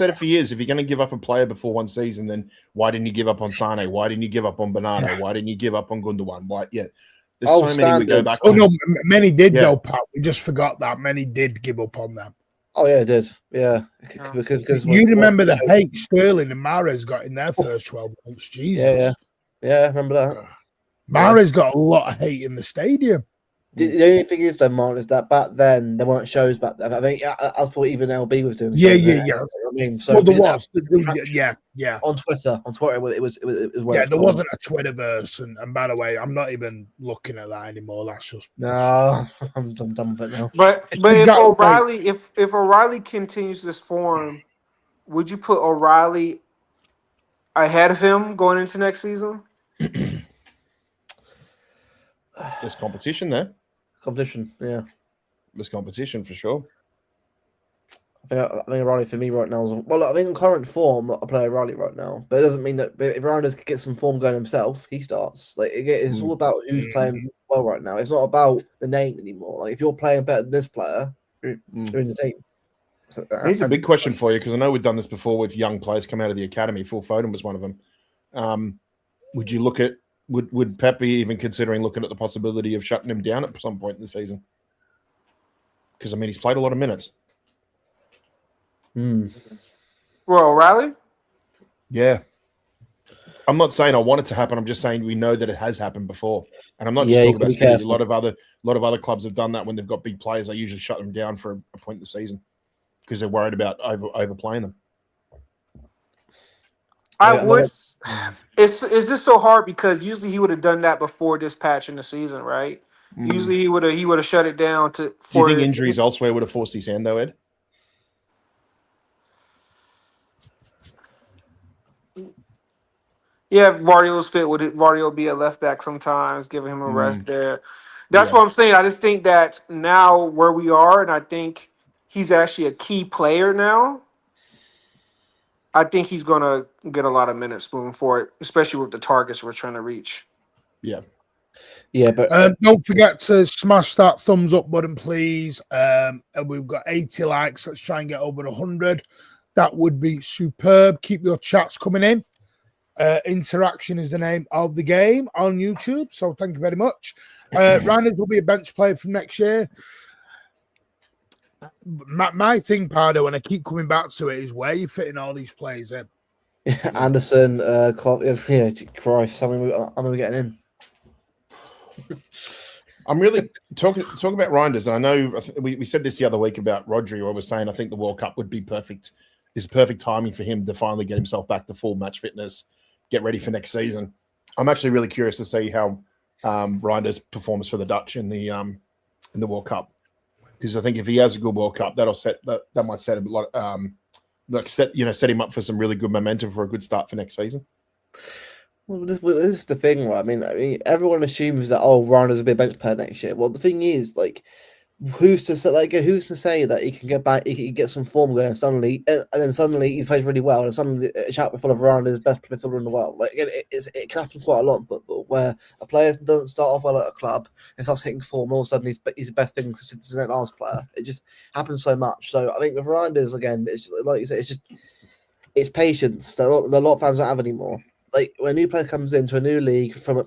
it for years. If you're going to give up a player before one season, then why didn't you give up on Sane? Why didn't you give up on Bernardo? Why didn't you give up on Gundogan? Why? Yeah, there's so many we go back to. Oh no, many did though, Pat. We just forgot that many did give up on them. Oh yeah, it did. Yeah, because you remember the hate Sterling and Mahrez got in their first 12 months. Jesus. Yeah, I remember that. Mahrez got a lot of hate in the stadium. The only thing is, though, Martin, is that back then there weren't shows back then. I think I thought even LB was doing. Yeah. I mean, so well, there was. Yeah. On Twitter, it was there wasn't a Twitterverse, and by the way, I'm not even looking at that anymore. That's just no. I'm done with it now. But exactly. if O'Reilly continues this form, would you put O'Reilly ahead of him going into next season? There's competition there. Yeah. There's competition for sure. I think O'Reilly for me right now is I think in current form I play O'Reilly right now, but it doesn't mean that if Reinders could get some form going himself, he starts. Like it's all about who's playing well right now. It's not about the name anymore. Like if you're playing better than this player, you're in the team. So, here's a big question for you because I know we've done this before with young players coming out of the academy. Phil Foden was one of them. Would you look at would Pep be even considering looking at the possibility of shutting him down at some point in the season? Because I mean, he's played a lot of minutes. Hmm. Well, O'Reilly? Yeah. I'm not saying I want it to happen. I'm just saying we know that it has happened before. And I'm not just Yeah, you talking can about be City. A careful. lot of other clubs have done that when they've got big players. They usually shut them down for a point in the season because they're worried about overplaying them. I Yeah, would. It's just so hard because usually he would have done that before this patch in the season, right? Usually he would have shut it down to. Do you think For injuries elsewhere would have forced his hand though, Ed? Yeah, if Vardy fit, would Vardy be a left back sometimes, giving him a rest there? That's Yeah. what I'm saying. I just think that now where we are, and I think he's actually a key player now. I think he's gonna get a lot of minutes moving forward, especially with the targets we're trying to reach. Yeah. Yeah, but Don't forget to smash that thumbs up button, please. And we've got 80 likes. Let's try and get over 100. That would be superb. Keep your chats coming in. Interaction is the name of the game on YouTube. So thank you very much. Reinders will be a bench player from next year. My thing, Pardo, and I keep coming back to it, is where you're fitting all these players in. Anderson, Christ, I'm getting in. I'm really talking about Reinders. I know we said this the other week about Rodri. I was saying I think the World Cup would be perfect. It's perfect timing for him to finally get himself back to full match fitness, get ready for next season. I'm actually really curious to see how Reinders performs for the Dutch in the World Cup, because I think if he has a good World Cup, that might set a lot set him up for some really good momentum for a good start for next season. Well, this is the thing, right? I mean, everyone assumes that Reinders will be a bench player next year. Well, the thing is, like, who's to say that he can get back, he can get some form going, and then suddenly he's played really well, and suddenly a chat full of Reinders best midfielder in the world. Like, it can happen quite a lot, but where a player doesn't start off well at a club and starts hitting form, all of a sudden he's the best thing since the last player. It just happens so much. So I think with Reinders, again, it's like you said, it's patience that a lot of fans don't have anymore. Like, when a new player comes into a new league from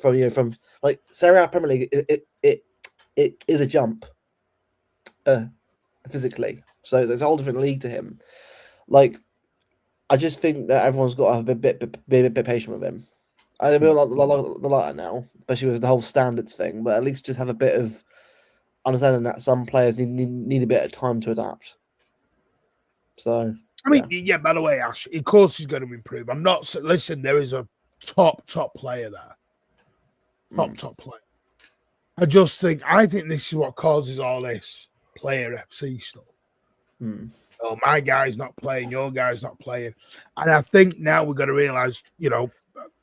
like Serie A Premier League, it is a jump physically. So there's a whole different league to him. Like, I just think that everyone's got to be a bit patient with him. I mean, a lot like that now, especially with the whole standards thing. But at least just have a bit of understanding that some players need a bit of time to adapt. So, I mean, yeah, by the way, Ash, of course he's going to improve. I'm not, listen, there is a top player there. Top player. I think this is what causes all this player FC stuff. Oh, my guy's not playing, your guy's not playing. And I think now we've got to realise,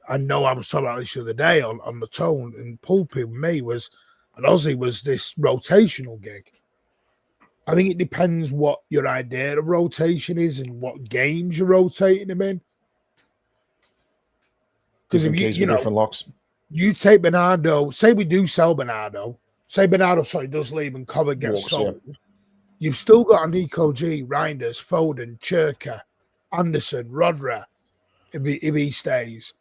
I know I was talking about this the other day on the tone and pulpit with me was, and Aussie was this rotational gig. I think it depends what your idea of rotation is and what games you're rotating him in. Because if different locks. You take Bernardo, say we do sell Bernardo, does leave and Cover gets sold. Yeah. You've still got a Nico G, Reinders, Foden, Churka, Anderson, Rodra, if he stays,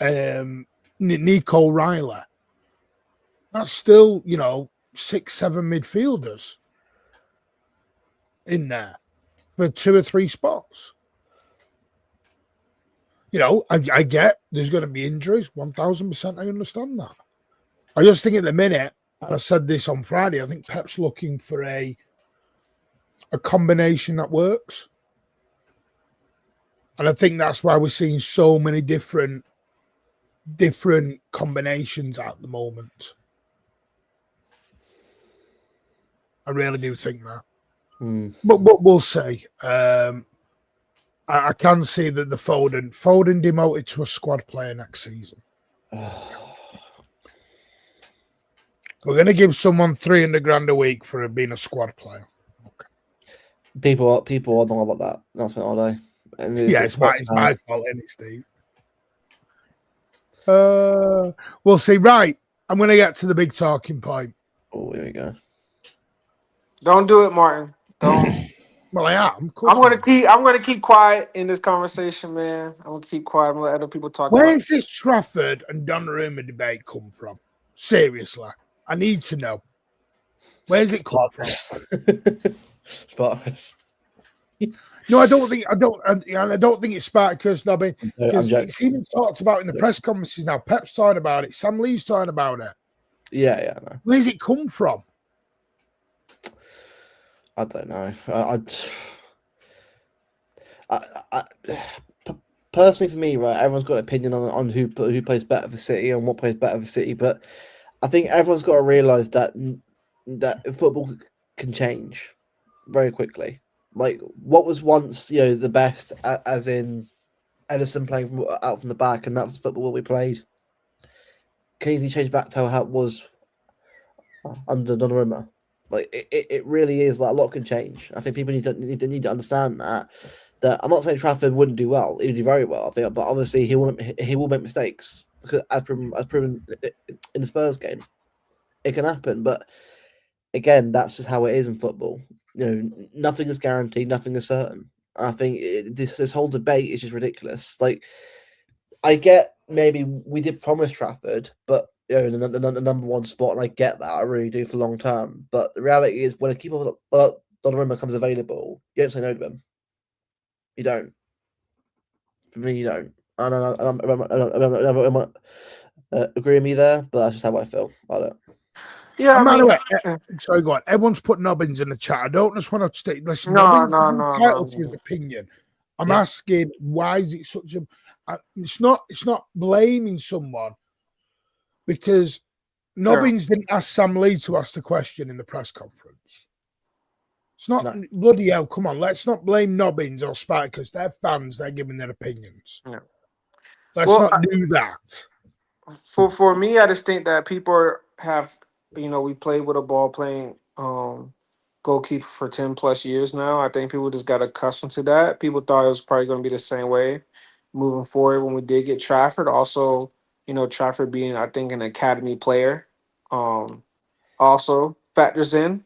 Nico Ryler. That's still, 6-7 midfielders in there for 2 or 3 spots. I get there's going to be injuries, 1,000%. I understand that. I just think at the minute, and I said this on Friday, I think Pep's looking for a combination that works. And I think that's why we're seeing so many different combinations at the moment. I really do think that. But we'll see. I can see that the Foden demoted to a squad player next season. We're going to give someone 300 grand a week for being a squad player. Okay. People are not like that. That's what I know. It's my fault, isn't it, Steve? We'll see. Right. I'm going to get to the big talking point. Oh, here we go. Don't do it, Martin. Don't. Well, I am. Of course I'm gonna keep quiet in this conversation, man. I'm gonna keep quiet. I'm gonna let other people talk. Where's this Trafford and Donnarumma debate come from? Seriously, I need to know. Where's it come from? Spartacus. No, I don't think it's Spartacus. No, because it's even talked about in the press conferences now. Pep's talking about it. Sam Lee's talking about it. Yeah, I know. Where's it come from? I don't know. Personally, for me, right, everyone's got an opinion on who plays better for City and what plays better for City, but I think everyone's got to realise that football can change very quickly. Like what was once, the best, as in Edison playing out from the back, and that's football what we played. Can easily change back to how it was under Donnarumma. Like it really is. Like a lot can change. I think people need to understand that. That I'm not saying Trafford wouldn't do well; he'd do very well. I think, but obviously he will make mistakes because as proven in the Spurs game, it can happen. But again, that's just how it is in football. Nothing is guaranteed, nothing is certain. I think this whole debate is just ridiculous. Like, I get maybe we did promise Trafford, but the number one spot, and I get that, I really do for long term. But the reality is, when a keeper like Donnarumma comes available, you don't say no to him. You don't. For me, you don't. I don't agree with me there, but that's just how I feel about it. Yeah, Sorry, go on. Everyone's put Nobbins in the chat. I don't just want to stay. Listen, no, Nobbins is entitled to his opinion. I'm asking, why is it such a? It's not blaming someone, because Nobbins didn't ask Sam Lee to ask the question in the press conference. It's not bloody hell. Come on, let's not blame Nobbins or Spartacus. They're fans. They're giving their opinions. Yeah. Let's not do that. For me, I just think that people have, we played with a ball playing goalkeeper for 10 plus years now. I think people just got accustomed to that. People thought it was probably going to be the same way moving forward when we did get Trafford. Also, Trafford being, I think, an academy player also factors in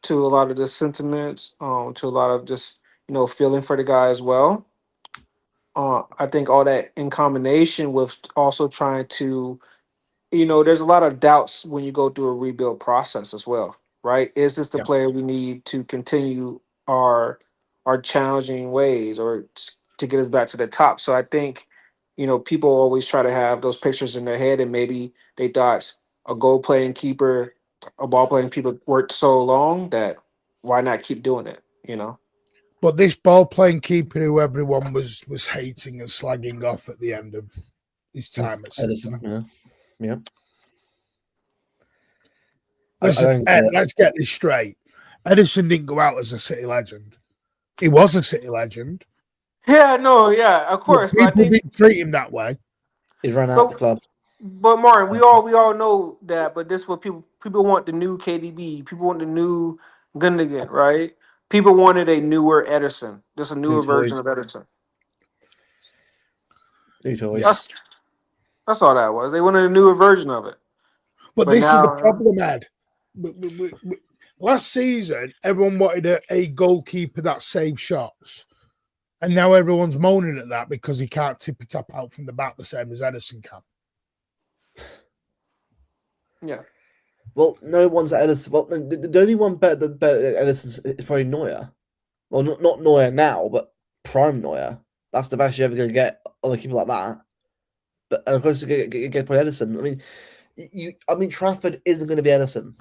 to a lot of the sentiments, to a lot of just, feeling for the guy as well. I think all that in combination with also trying to, there's a lot of doubts when you go through a rebuild process as well, right? Is this the player we need to continue our challenging ways or to get us back to the top? So I think, people always try to have those pictures in their head, and maybe they thought a goal playing keeper, a ball playing keeper worked so long that why not keep doing it, But this ball playing keeper, who everyone was hating and slagging off at the end of his time at City. Yeah. Listen, let's get this straight. Edison didn't go out as a City legend. He was a City legend. Yeah, no, yeah, of course. But people didn't treat him that way. He ran out of the club. But Martin, we all know that. But this is what people want: the new KDB. People want the new Gundogan, right? People wanted a newer Edison, just a newer version of Edison. New toys. That's all that was. They wanted a newer version of it. But this is the problem, Ed. Last season, everyone wanted a goalkeeper that saved shots. And now everyone's moaning at that because he can't tip it up out from the back the same as Edison can. Yeah. Well, no one's at Edison. Well, the only one better than Edison is probably Neuer. Well, not Neuer now, but prime Neuer. That's the best you're ever going to get on a keeper like that. But of course, you get probably Edison. I mean, Trafford isn't going to be Edison.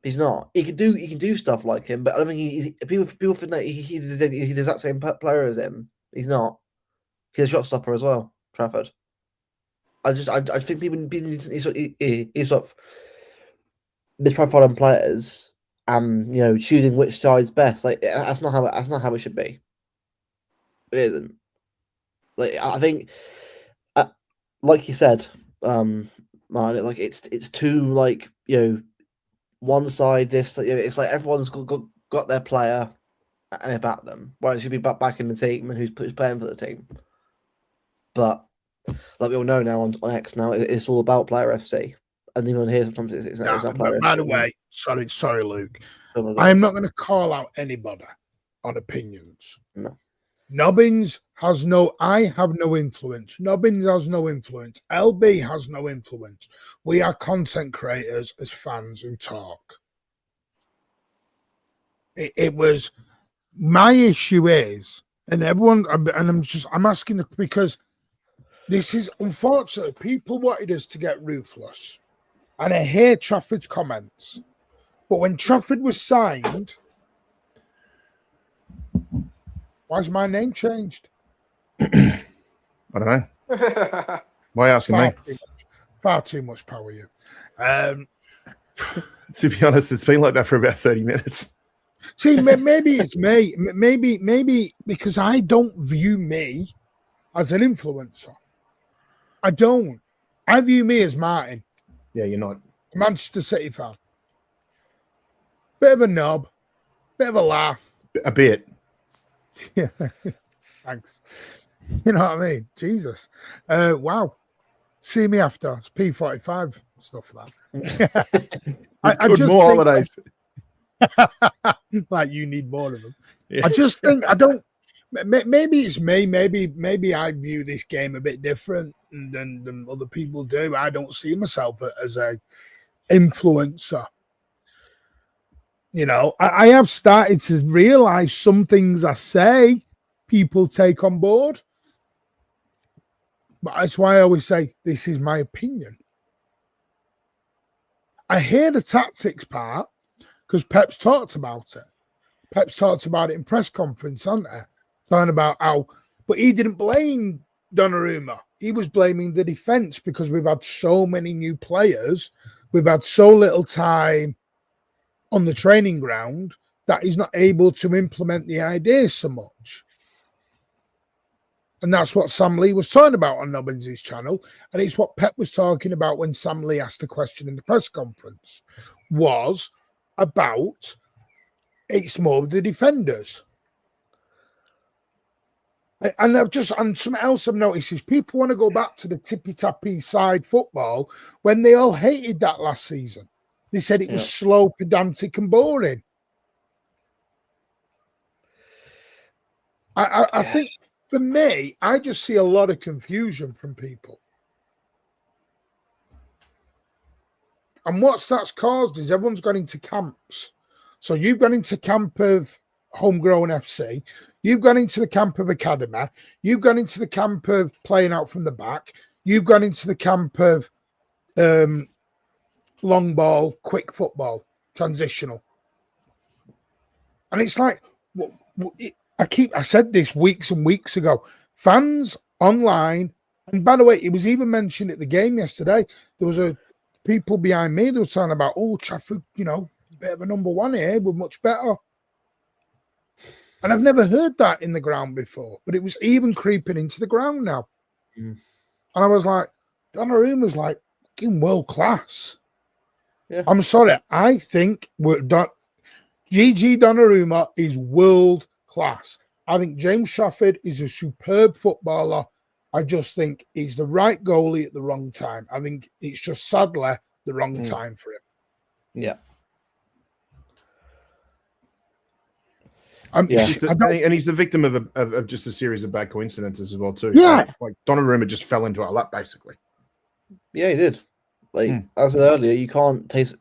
He's not. He can do stuff like him, but I don't think people think that he's the exact same player as him. He's not. He's a shot stopper as well, Trafford. I think people need to stop misprofiling players and choosing which side's best. Like that's not how it should be. It isn't. Like I think, like you said, Martin, like it's too one side. This it's like everyone's got their player and they back them. Whereas it should be back in the team and who's playing for the team. But like we all know now on X now, it's all about player FC. And even here sometimes it's not player by FC. the way, sorry, Luke. I am not going to call out anybody. on opinions. No. Nobbins has no, I have no influence. Nobbins has no influence. LB has no influence. We are content creators as fans who talk. It was, my issue is, and everyone, and I'm asking because this is, unfortunately, people wanted us to get ruthless. And I hear Trafford's comments. But when Trafford was signed, why's my name changed? I don't know. Why asking me? Far too much power, you. To be honest, it's been like that for about 30 minutes. See, maybe it's me. Maybe because I don't view me as an influencer. I don't. I view me as Martin. Yeah, you're not. Manchester City fan. Bit of a knob. Bit of a laugh. A bit. Yeah. Thanks. You know what I mean? Jesus. Wow. See me after. It's P45 stuff, that. I Good, just more think, holidays. like you need more of them. Yeah. I just think I don't. Maybe it's me. Maybe I view this game a bit different than other people do. I don't see myself as a influencer. You know, I have started to realize some things I say people take on board. But that's why I always say this is my opinion. I hear the tactics part because Pep's talked about it. Pep's talked about it in press conference, hasn't he? Talking about how, but he didn't blame Donnarumma. He was blaming the defense because we've had so many new players. We've had so little time on the training ground that he's not able to implement the ideas so much. And that's what Sam Lee was talking about on Nobbins' channel. And it's what Pep was talking about when Sam Lee asked the question in the press conference, was about it's more the defenders. And something else I've noticed is people want to go back to the tippy-tappy side football when they all hated that last season. They said it was slow, pedantic, and boring. I think, for me, I just see a lot of confusion from people. And what that's caused is everyone's gone into camps. So you've gone into camp of homegrown FC. You've gone into the camp of academy. You've gone into the camp of playing out from the back. You've gone into the camp of long ball, quick football, transitional. And it's like, I said this weeks and weeks ago, fans online, and by the way, it was even mentioned at the game yesterday, there was people behind me that were talking about, Trafford, bit of a number one here, we're much better. And I've never heard that in the ground before, but it was even creeping into the ground now. And I was like, Donnarumma's like fucking world class. Yeah. I'm sorry, I think Gigi Donnarumma is world class. I think James Trafford is a superb footballer. I just think he's the right goalie at the wrong time. I think it's just sadly the wrong time for him. Yeah. And he's the victim of just a series of bad coincidences as well too. Yeah, like Donnarumma just fell into our lap basically. Yeah, he did. Like I said earlier, you can't taste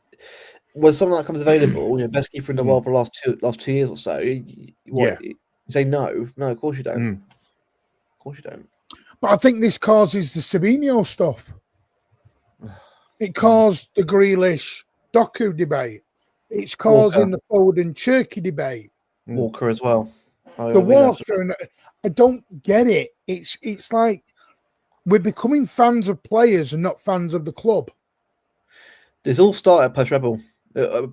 when someone that comes available. Best keeper in the world for the last 2 years or so. You say no? No, of course you don't. Of course you don't. But I think this causes the Sabinho stuff. It caused the Grealish Doku debate. It's causing the Foden Cherky debate. Walker as well. Walker, and I don't get it. It's like we're becoming fans of players and not fans of the club. This all started post-treble.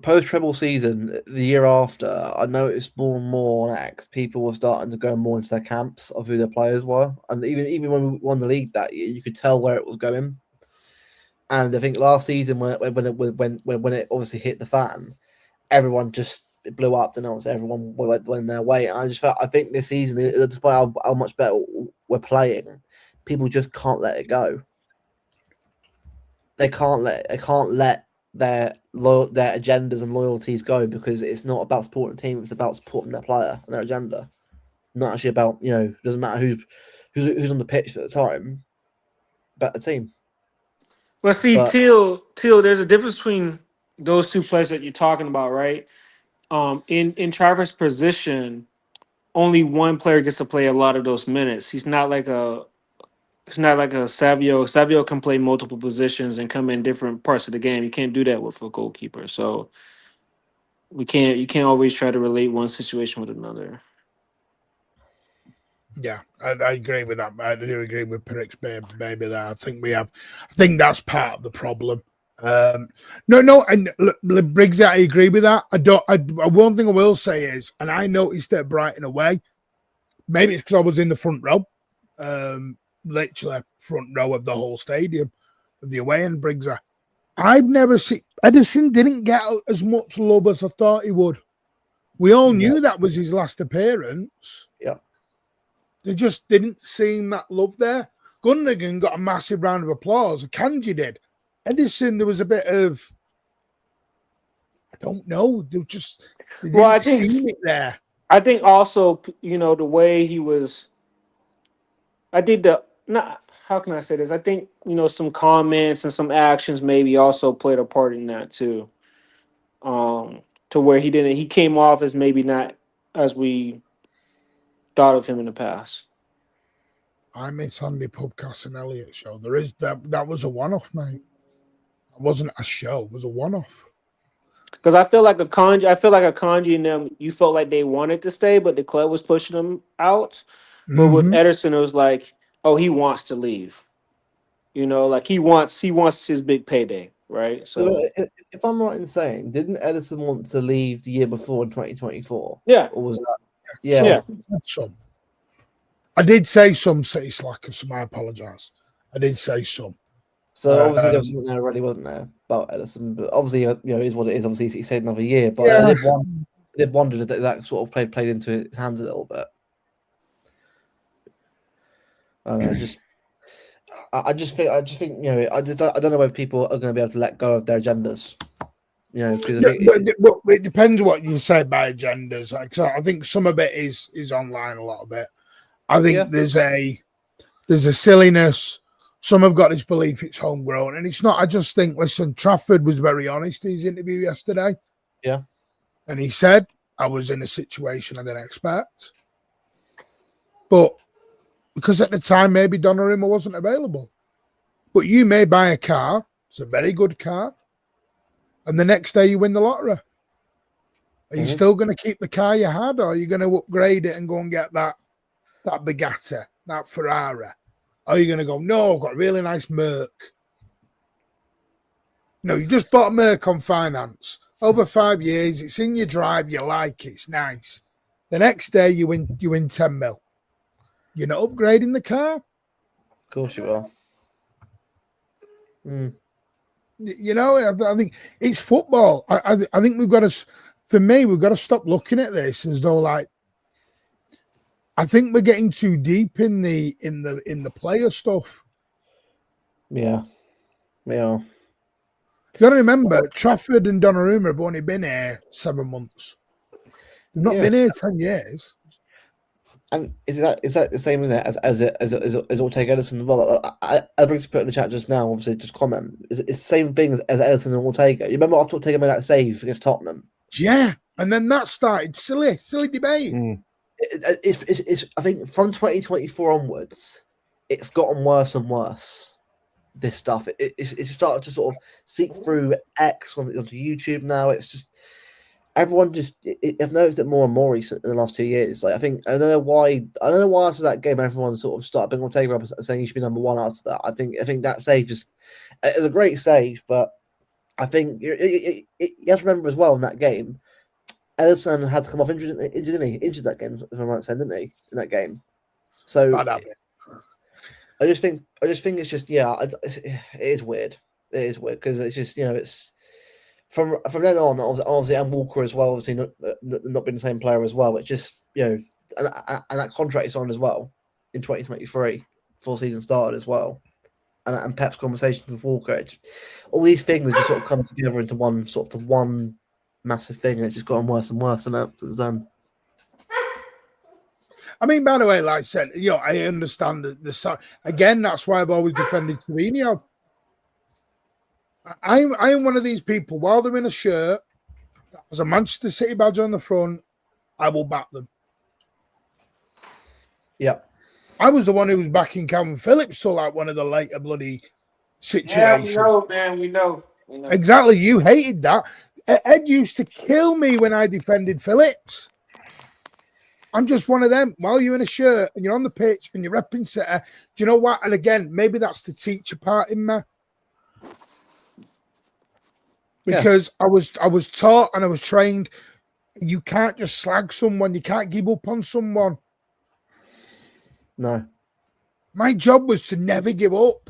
Post-treble season, the year after, I noticed more and more people were starting to go more into their camps of who their players were. And even when we won the league that year, you could tell where it was going. And I think last season, when it obviously hit the fan, everyone just blew up. Everyone went their way. And I think this season, despite how much better we're playing, people just can't let it go. They can't let their agendas and loyalties go, because it's not about supporting the team, it's about supporting their player and their agenda. Not actually about, doesn't matter who's on the pitch at the time, but the team. Well, see, But Teal, there's a difference between those two players that you're talking about, right? In Trafford's position, only one player gets to play a lot of those minutes. He's not like a Savio. Savio can play multiple positions and come in different parts of the game. You can't do that with a goalkeeper. So you can't always try to relate one situation with another. Yeah, I agree with that. I do agree with Peric's baby there. I think that's part of the problem. No, and Briggs, I agree with that. One thing I will say is, and I noticed it Brighton away. Maybe it's because I was in the front row, literally front row of the whole stadium, of the away end. Briggs, I've never seen Edison didn't get as much love as I thought he would. We all knew that was his last appearance. Yeah. There just didn't seem that love there. Gundogan got a massive round of applause. Kanji did. Edison, there was a bit of, I don't know. They didn't see it there. I think also, the way he was. I think how can I say this? I think some comments and some actions maybe also played a part in that too. To where he came off as maybe not as we thought of him in the past. I miss Andy Pubcast and Elliot show. There is that was a one-off, mate. It wasn't a show, it was a one-off. Because I feel like Akanji and them, you felt like they wanted to stay, but the club was pushing them out. But with Ederson, it was like, oh, he wants to leave. Like he wants his big payday, right? So if I'm right in saying, didn't Ederson want to leave the year before in 2024? Yeah. Or was that? Yeah. Some. I did say some city slackers, so I apologise. I did say some. So obviously there was something there already, wasn't there, about Ederson? But obviously, it is what it is. Obviously, he stayed another year. But I did wonder if that sort of played into his hands a little bit. I just think I don't know whether people are going to be able to let go of their agendas. Because it depends what you say by agendas. I think some of it is online a little bit. I think there's a silliness. Some have got this belief it's homegrown, and it's not. I just think, listen, Trafford was very honest in his interview yesterday. Yeah. And he said, I was in a situation I didn't expect. But because at the time, maybe Donnarumma wasn't available. But you may buy a car. It's a very good car. And the next day you win the lottery. Are you still going to keep the car you had, or are you going to upgrade it and go and get that Bugatti, that Ferrari? Are you going to go, no, I've got a really nice Merc? No, you just bought a Merc on finance. Over 5 years, it's in your drive, you like it, it's nice. The next day you win 10 mil. You're not upgrading the car? Of course you will. I think it's football. I think we've got to stop looking at this as though I think we're getting too deep in the player stuff. Yeah. You got to remember, Trafford and Donnarumma have only been here 7 months. They've not been here 10 years. And is that the same as Ortega Ederson as well? I bring to put in the chat just now. Obviously, just comment. It's the same thing as Ederson and Ortega. You remember after Ortega made that save against Tottenham? Yeah, and then that started silly debate. It's I think from 2024 onwards, it's gotten worse and worse. This stuff it's started to sort of seep through X onto YouTube now. It's just everyone I've noticed it more and more recent in the last 2 years. Like I don't know why after that game everyone sort of started bringing Ortega up and saying he should be number one after that. I think that save it was a great save, but I think you have to remember as well in that game, Ederson had to come off injured that game, if I'm right saying, didn't he, in that game? So I just think it's just it is weird. It is weird because it's just it's from then on. Obviously, and Walker as well. Obviously, not being the same player as well. It's just and that contract is on as well in 2023. Full season started as well, and Pep's conversations with Walker. All these things have just sort of come together into one massive thing, and it's just gotten worse and worse. And I mean, by the way, like I said, I understand that again, that's why I've always defended Savinho. I am one of these people, while they're in a shirt that has a Manchester City badge on the front, I will back them. Yeah. I was the one who was backing Calvin Phillips, so like one of the later bloody situations. Yeah, we know, man. We know. Exactly. You hated that. Ed used to kill me when I defended Phillips. I'm just one of them. While you're in a shirt and you're on the pitch and you're repping City, do you know what? And again, maybe that's the teacher part in me. Because I was taught and I was trained, you can't just slag someone. You can't give up on someone. No. My job was to never give up.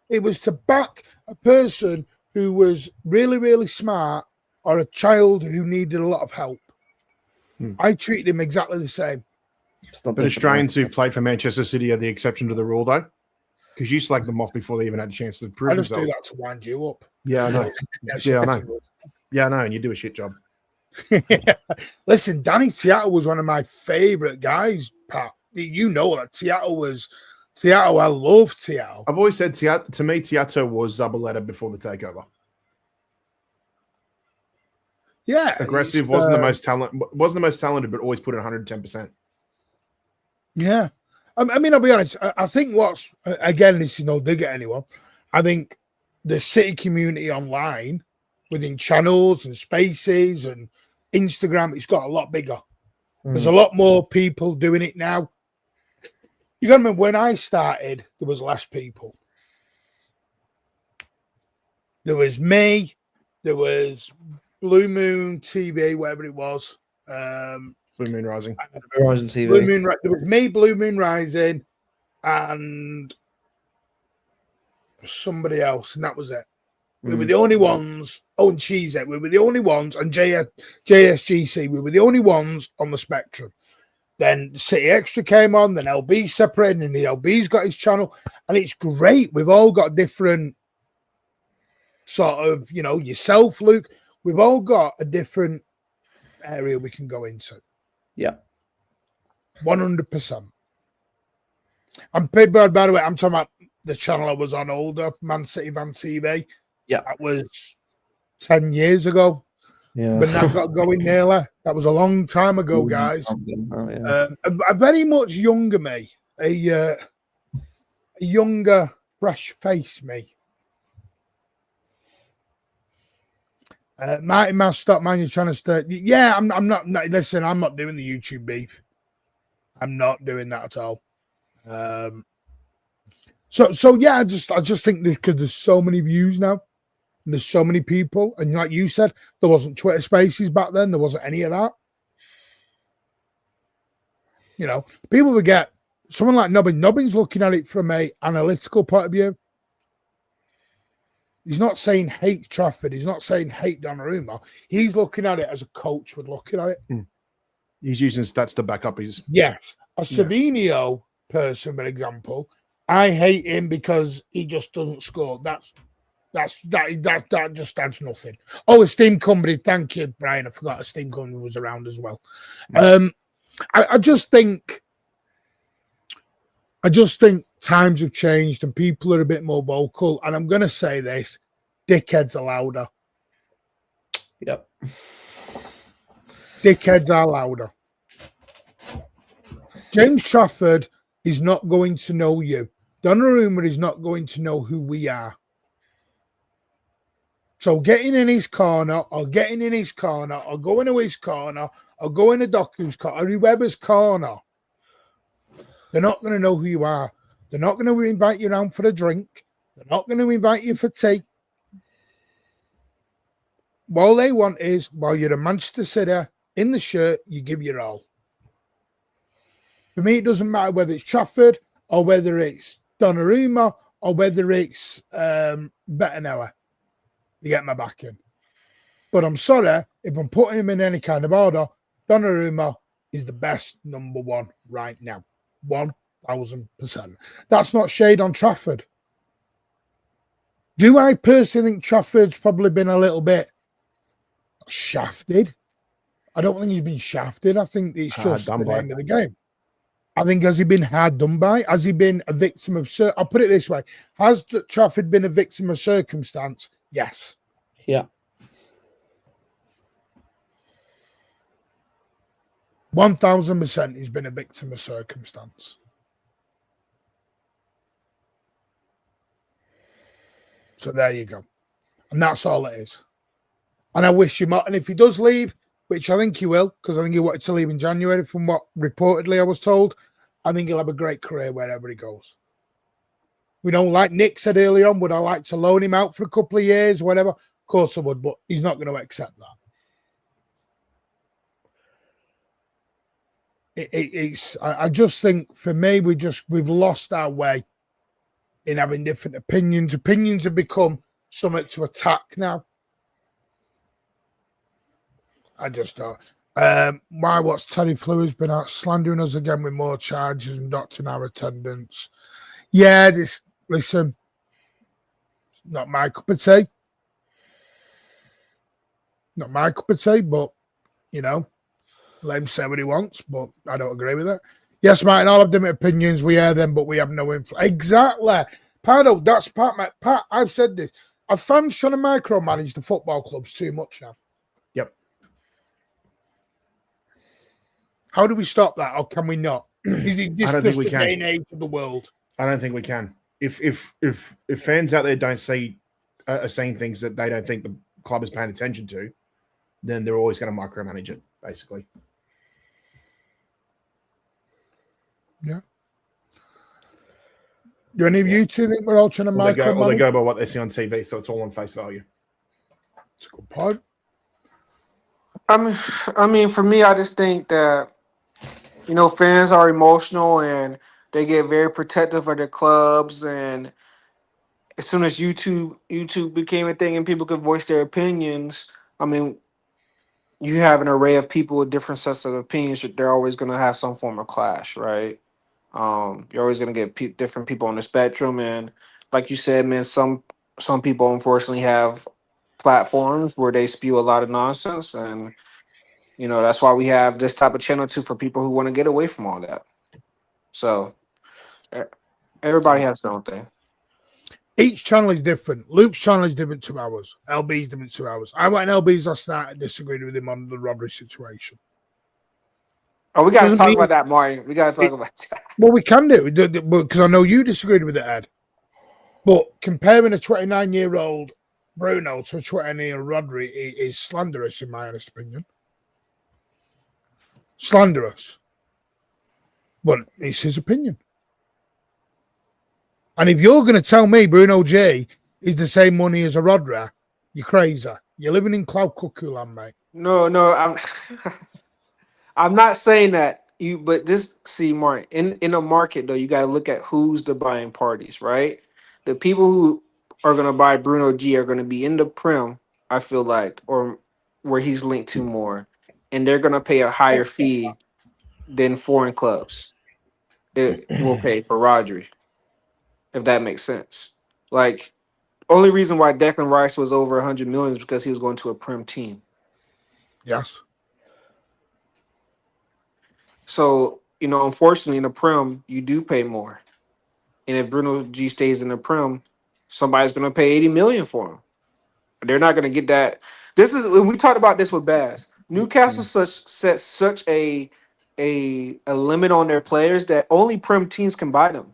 It was to back a person who was really, really smart or a child who needed a lot of help. I treat him exactly the same. But Australians who play for Manchester City are the exception to the rule, though, because you slagged them off before they even had a chance to prove themselves. I just do that to wind you up. Yeah, I know. I know. Yeah, I know, and you do a shit job. Listen, Danny Teatto was one of my favourite guys, Pat. You know that Teatto, I love Teatto. I've always said to me, Teatto was Zabaleta before the takeover. Yeah, aggressive, wasn't the most talented, but always put in 110%. Yeah, I mean, I'll be honest. I think what's again, this is no dig at anyone. I think the City community online, within channels and spaces and Instagram, it's got a lot bigger. There's a lot more people doing it now. You got to remember, when I started, there was less people. There was me. There was Blue Moon TV, whatever it was. Blue Moon Rising. Horizon TV. Blue Moon. There was me, Blue Moon Rising, and somebody else, and that was it. We were the only ones. Oh, and Cheesehead. We were the only ones, and JSGC. We were the only ones on the spectrum. Then City Extra came on. Then LB separated, and the LB's got his channel, and it's great. We've all got different sort of, yourself, Luke. We've all got a different area we can go into. Yeah. 100%. And by the way, I'm talking about the channel I was on older, Man City Van TV. Yeah. That was 10 years ago. Yeah. When that got going nearly. That was a long time ago, guys. Oh, yeah. A very much younger me. A younger, fresh face me. Marty Stop, man, you're trying to start. Yeah, I'm not. Listen, I'm not doing the YouTube beef. I'm not doing that at all. So yeah, I just think because there's so many views now, and there's so many people, and like you said, there wasn't Twitter Spaces back then. There wasn't any of that. People forget. Someone like Nubbin's looking at it from a analytical point of view. He's not saying hate Trafford. He's not saying hate Donnarumma. He's looking at it as a coach would look at it. He's using stats to back up his. Yes. A Savinho person, for example, I hate him because he just doesn't score. That just adds nothing. Oh, Esteemed Company. Thank you, Brian. I forgot Esteemed Company was around as well. I just think times have changed and people are a bit more vocal. And I'm going to say this, dickheads are louder. Yep. Dickheads are louder. James Trafford is not going to know you. Donnarumma is not going to know who we are. So getting in his corner or going to his corner or going to Doku's corner or whoever's corner, they're not going to know who you are. They're not going to invite you around for a drink. They're not going to invite you for tea. All they want is, while you're a Manchester City in the shirt, you give your all. For me, it doesn't matter whether it's Trafford or whether it's Donnarumma or whether it's Bettenauer. You get my back in. But I'm sorry, if I'm putting him in any kind of order, Donnarumma is the best number one right now. 1000%. That's not shade on Trafford. Do I personally think Trafford's probably been a little bit shafted? I don't think he's been shafted. I think it's just the name of the game. I think, has he been hard done by? Has he been a victim of... I'll put it this way. Has Trafford been a victim of circumstance? Yes. Yeah. 1000% he's been a victim of circumstance. So there you go. And that's all it is. And I wish him... And if he does leave, which I think he will, because I think he wanted to leave in January from what reportedly I was told, I think he'll have a great career wherever he goes. We don't, like Nick said early on, would I like to loan him out for a couple of years, whatever? Of course I would, but he's not going to accept that. I just think, for me, we've lost our way in having different opinions. Opinions have become something to attack now. I just don't. What's Teddy Flew has been out slandering us again with more charges and doctoring our attendance. Yeah, listen, it's not my cup of tea. Not my cup of tea, but, you know, let him say what he wants, but I don't agree with it. Yes, Martin, all have different opinions. We hear them, but we have no influence. Exactly. Pardo, that's part. I've said this. Are fans trying to micromanage the football clubs too much now? Yep. How do we stop that, or can we not? Is it I don't think we the can. day and age of the world? I don't think we can. If fans out there don't see are saying things that they don't think the club is paying attention to, then they're always going to micromanage it, basically. Yeah. Do any of you two think we're all trying to micromanage? Or they go by what they see on TV, so it's all on face value. That's a good point. I mean, for me, I just think that, you know, fans are emotional and they get very protective of their clubs. And as soon as YouTube became a thing and people could voice their opinions, I mean, you have an array of people with different sets of opinions. They're always going to have some form of clash, right? You're always going to get different people on the spectrum. And like you said, man, some people unfortunately have platforms where they spew a lot of nonsense, and you know that's why we have this type of channel too, for people who want to get away from all that. So everybody has their own thing. Each channel is different. Luke's channel is different to ours. LB's different to ours. I went in LB's last night and disagreed with him on the Rodri situation. Oh, we got to talk about that, Martin. We got to talk about that. Well, we can do, because I know you disagreed with it, Ed. But comparing a 29-year-old Bruno to a 29-year-old Rodri is slanderous, in my honest opinion. Slanderous. But it's his opinion. And if you're going to tell me Bruno G is the same money as a Rodri, you're crazy. You're living in cloud cuckoo land, mate. No, I'm not saying that. But this, see, Martin, in a market though, you got to look at who's the buying parties, right? The people who are going to buy Bruno G are going to be in the Prem, I feel like, or where he's linked to more, and they're going to pay a higher fee than foreign clubs. It will pay for Rodri, if that makes sense. Like, only reason why Declan Rice was over 100 million is because he was going to a Prem team. Yes. So, you know, unfortunately, in the Prem, you do pay more. And if Bruno G stays in the Prem, somebody's going to pay 80 million for him. They're not going to get that. This is when we talked about this with Baz. Newcastle set such a limit on their players that only Prem teams can buy them.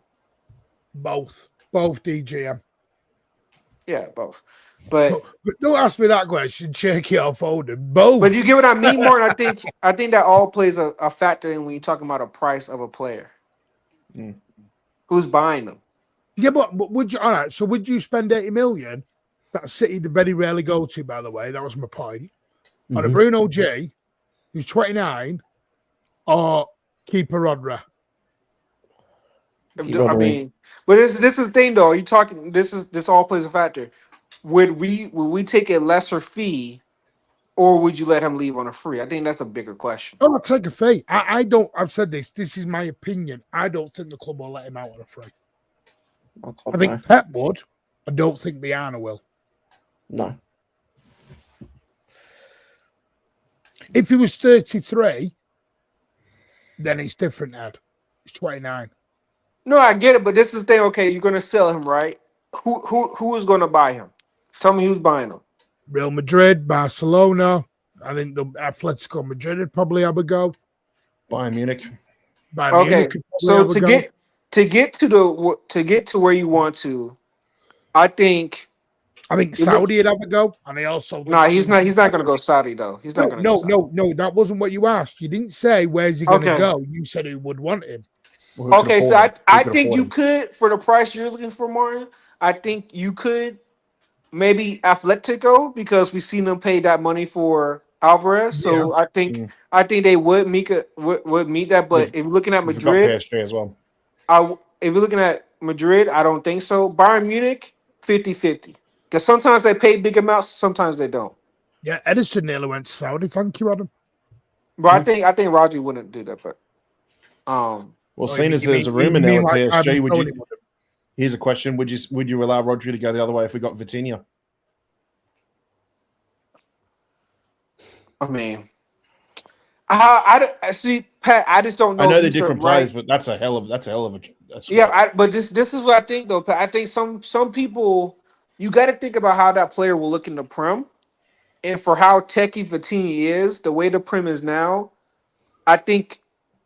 Both DGM. Yeah, both. But don't ask me that question. Check it off, Foden. Both. But you get what I mean, Martin. I think that all plays a factor in when you're talking about a price of a player. Who's buying them? Yeah, but would you? All right. So would you spend 80 million? That City they very rarely go to, by the way. That was my point. On a Bruno G, who's 29, or keeper Rodri. I mean, but this is the thing though. Are you talking? This all plays a factor. Would we take a lesser fee, or would you let him leave on a free? I think that's a bigger question. Oh, I'll take a fee. I don't. I've said this. This is my opinion. I don't think the club will let him out on a free. I think Pep would. I don't think Biana will. No. If he was 33, then it's different, Ed. He's 29. No, I get it, but this is the thing. Okay, you're gonna sell him, right? Who is gonna buy him? Tell me who's buying him. Real Madrid, Barcelona. I think the Atletico Madrid would probably have a go. Bayern Munich. Bayern Okay, Munich could probably so have a go. to get to where you want to, I think Saudi would have a go, and they also. No, he's not. He's not going to go Saudi though. He's not going to. No. That wasn't what you asked. You didn't say where's he going to go. You said who would want him. Well, okay, so I think you could, for the price you're looking for, Martin. I think you could maybe Atletico, because we've seen them pay that mony for Alvarez. So I think they would meet that. But if you're looking at Madrid, PSG as well. If you're looking at Madrid, I don't think so. Bayern Munich, 50-50. Because sometimes they pay big amounts, sometimes they don't. Yeah, Edison nearly went to Saudi. Thank you, Adam. But I think Roger wouldn't do that. But well, seeing as there's a rumor now at PSG, would you? Here's a question: would you allow Rodri to go the other way if we got Vitinha? I mean, I see, Pat. I just don't know. I know they're different players, but that's a hell of a. Yeah, but this is what I think though, Pat. I think some people, you got to think about how that player will look in the Prem, and for how techie Vitinha is, the way the Prem is now, I think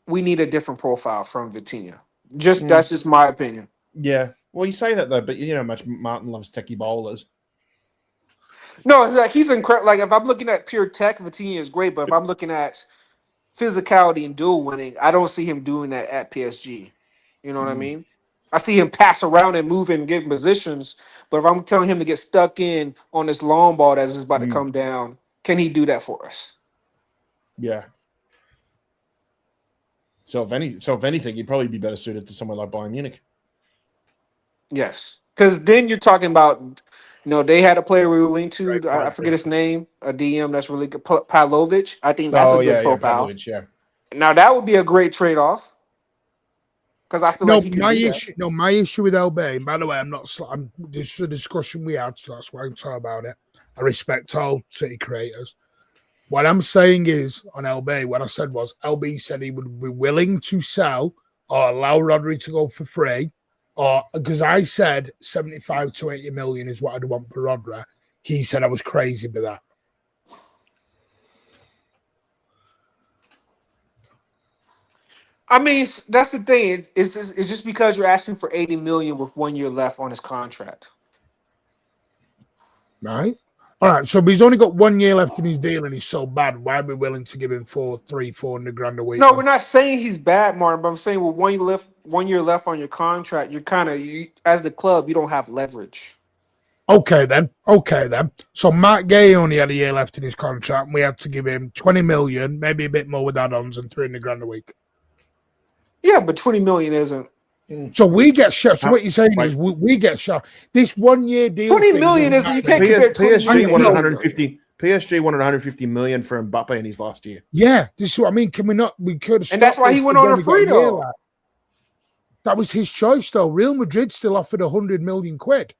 we need a different profile from Vitinha. That's just my opinion. Yeah, well, you say that though, but you know how much Martin loves techie bowlers. No, like he's incredible. Like if I'm looking at pure tech, Vitinha is great, but if I'm looking at physicality and duel winning, I don't see him doing that at PSG. You know what I mean? I see him pass around and move and get in positions, but if I'm telling him to get stuck in on this long ball that's just about to come down, can he do that for us? Yeah. So if anything, he'd probably be better suited to somewhere like Bayern Munich. Yes, because then you're talking about, they had a player we were linked to. I forget his name, a DM that's really good, Pavlovic. I think that's a good profile. Pavlovic, yeah. Now that would be a great trade-off. Because I feel like he my issue with LB, and by the way, this is a discussion we had, so that's why I'm talking about it. I respect all City creators. What I'm saying is, on LB, what I said was, LB said he would be willing to sell or allow Rodri to go for free, or because I said 75 to 80 million is what I'd want for Rodri. He said I was crazy with that. I mean, that's the thing. It's just because you're asking for 80 million with 1 year left on his contract. Right? All right, so he's only got 1 year left in his deal and he's so bad. Why are we willing to give him 400 grand a week? No, we're not saying he's bad, Martin, but I'm saying with 1 year left on your contract, you're as the club, you don't have leverage. Okay then. So Matt Gay only had a year left in his contract and we had to give him 20 million, maybe a bit more with add-ons, and 300 grand a week. Yeah, but 20 million isn't. So we get shot. So what you're saying is we get shot. This 1 year deal. 20 million is you can't compare. PSG wanted 150. PSG wanted 150 million for Mbappe in his last year. Yeah, this is what I mean. Can we not? We could. And that's why he went on a free though. That was his choice, though. Real Madrid still offered 100 million quid.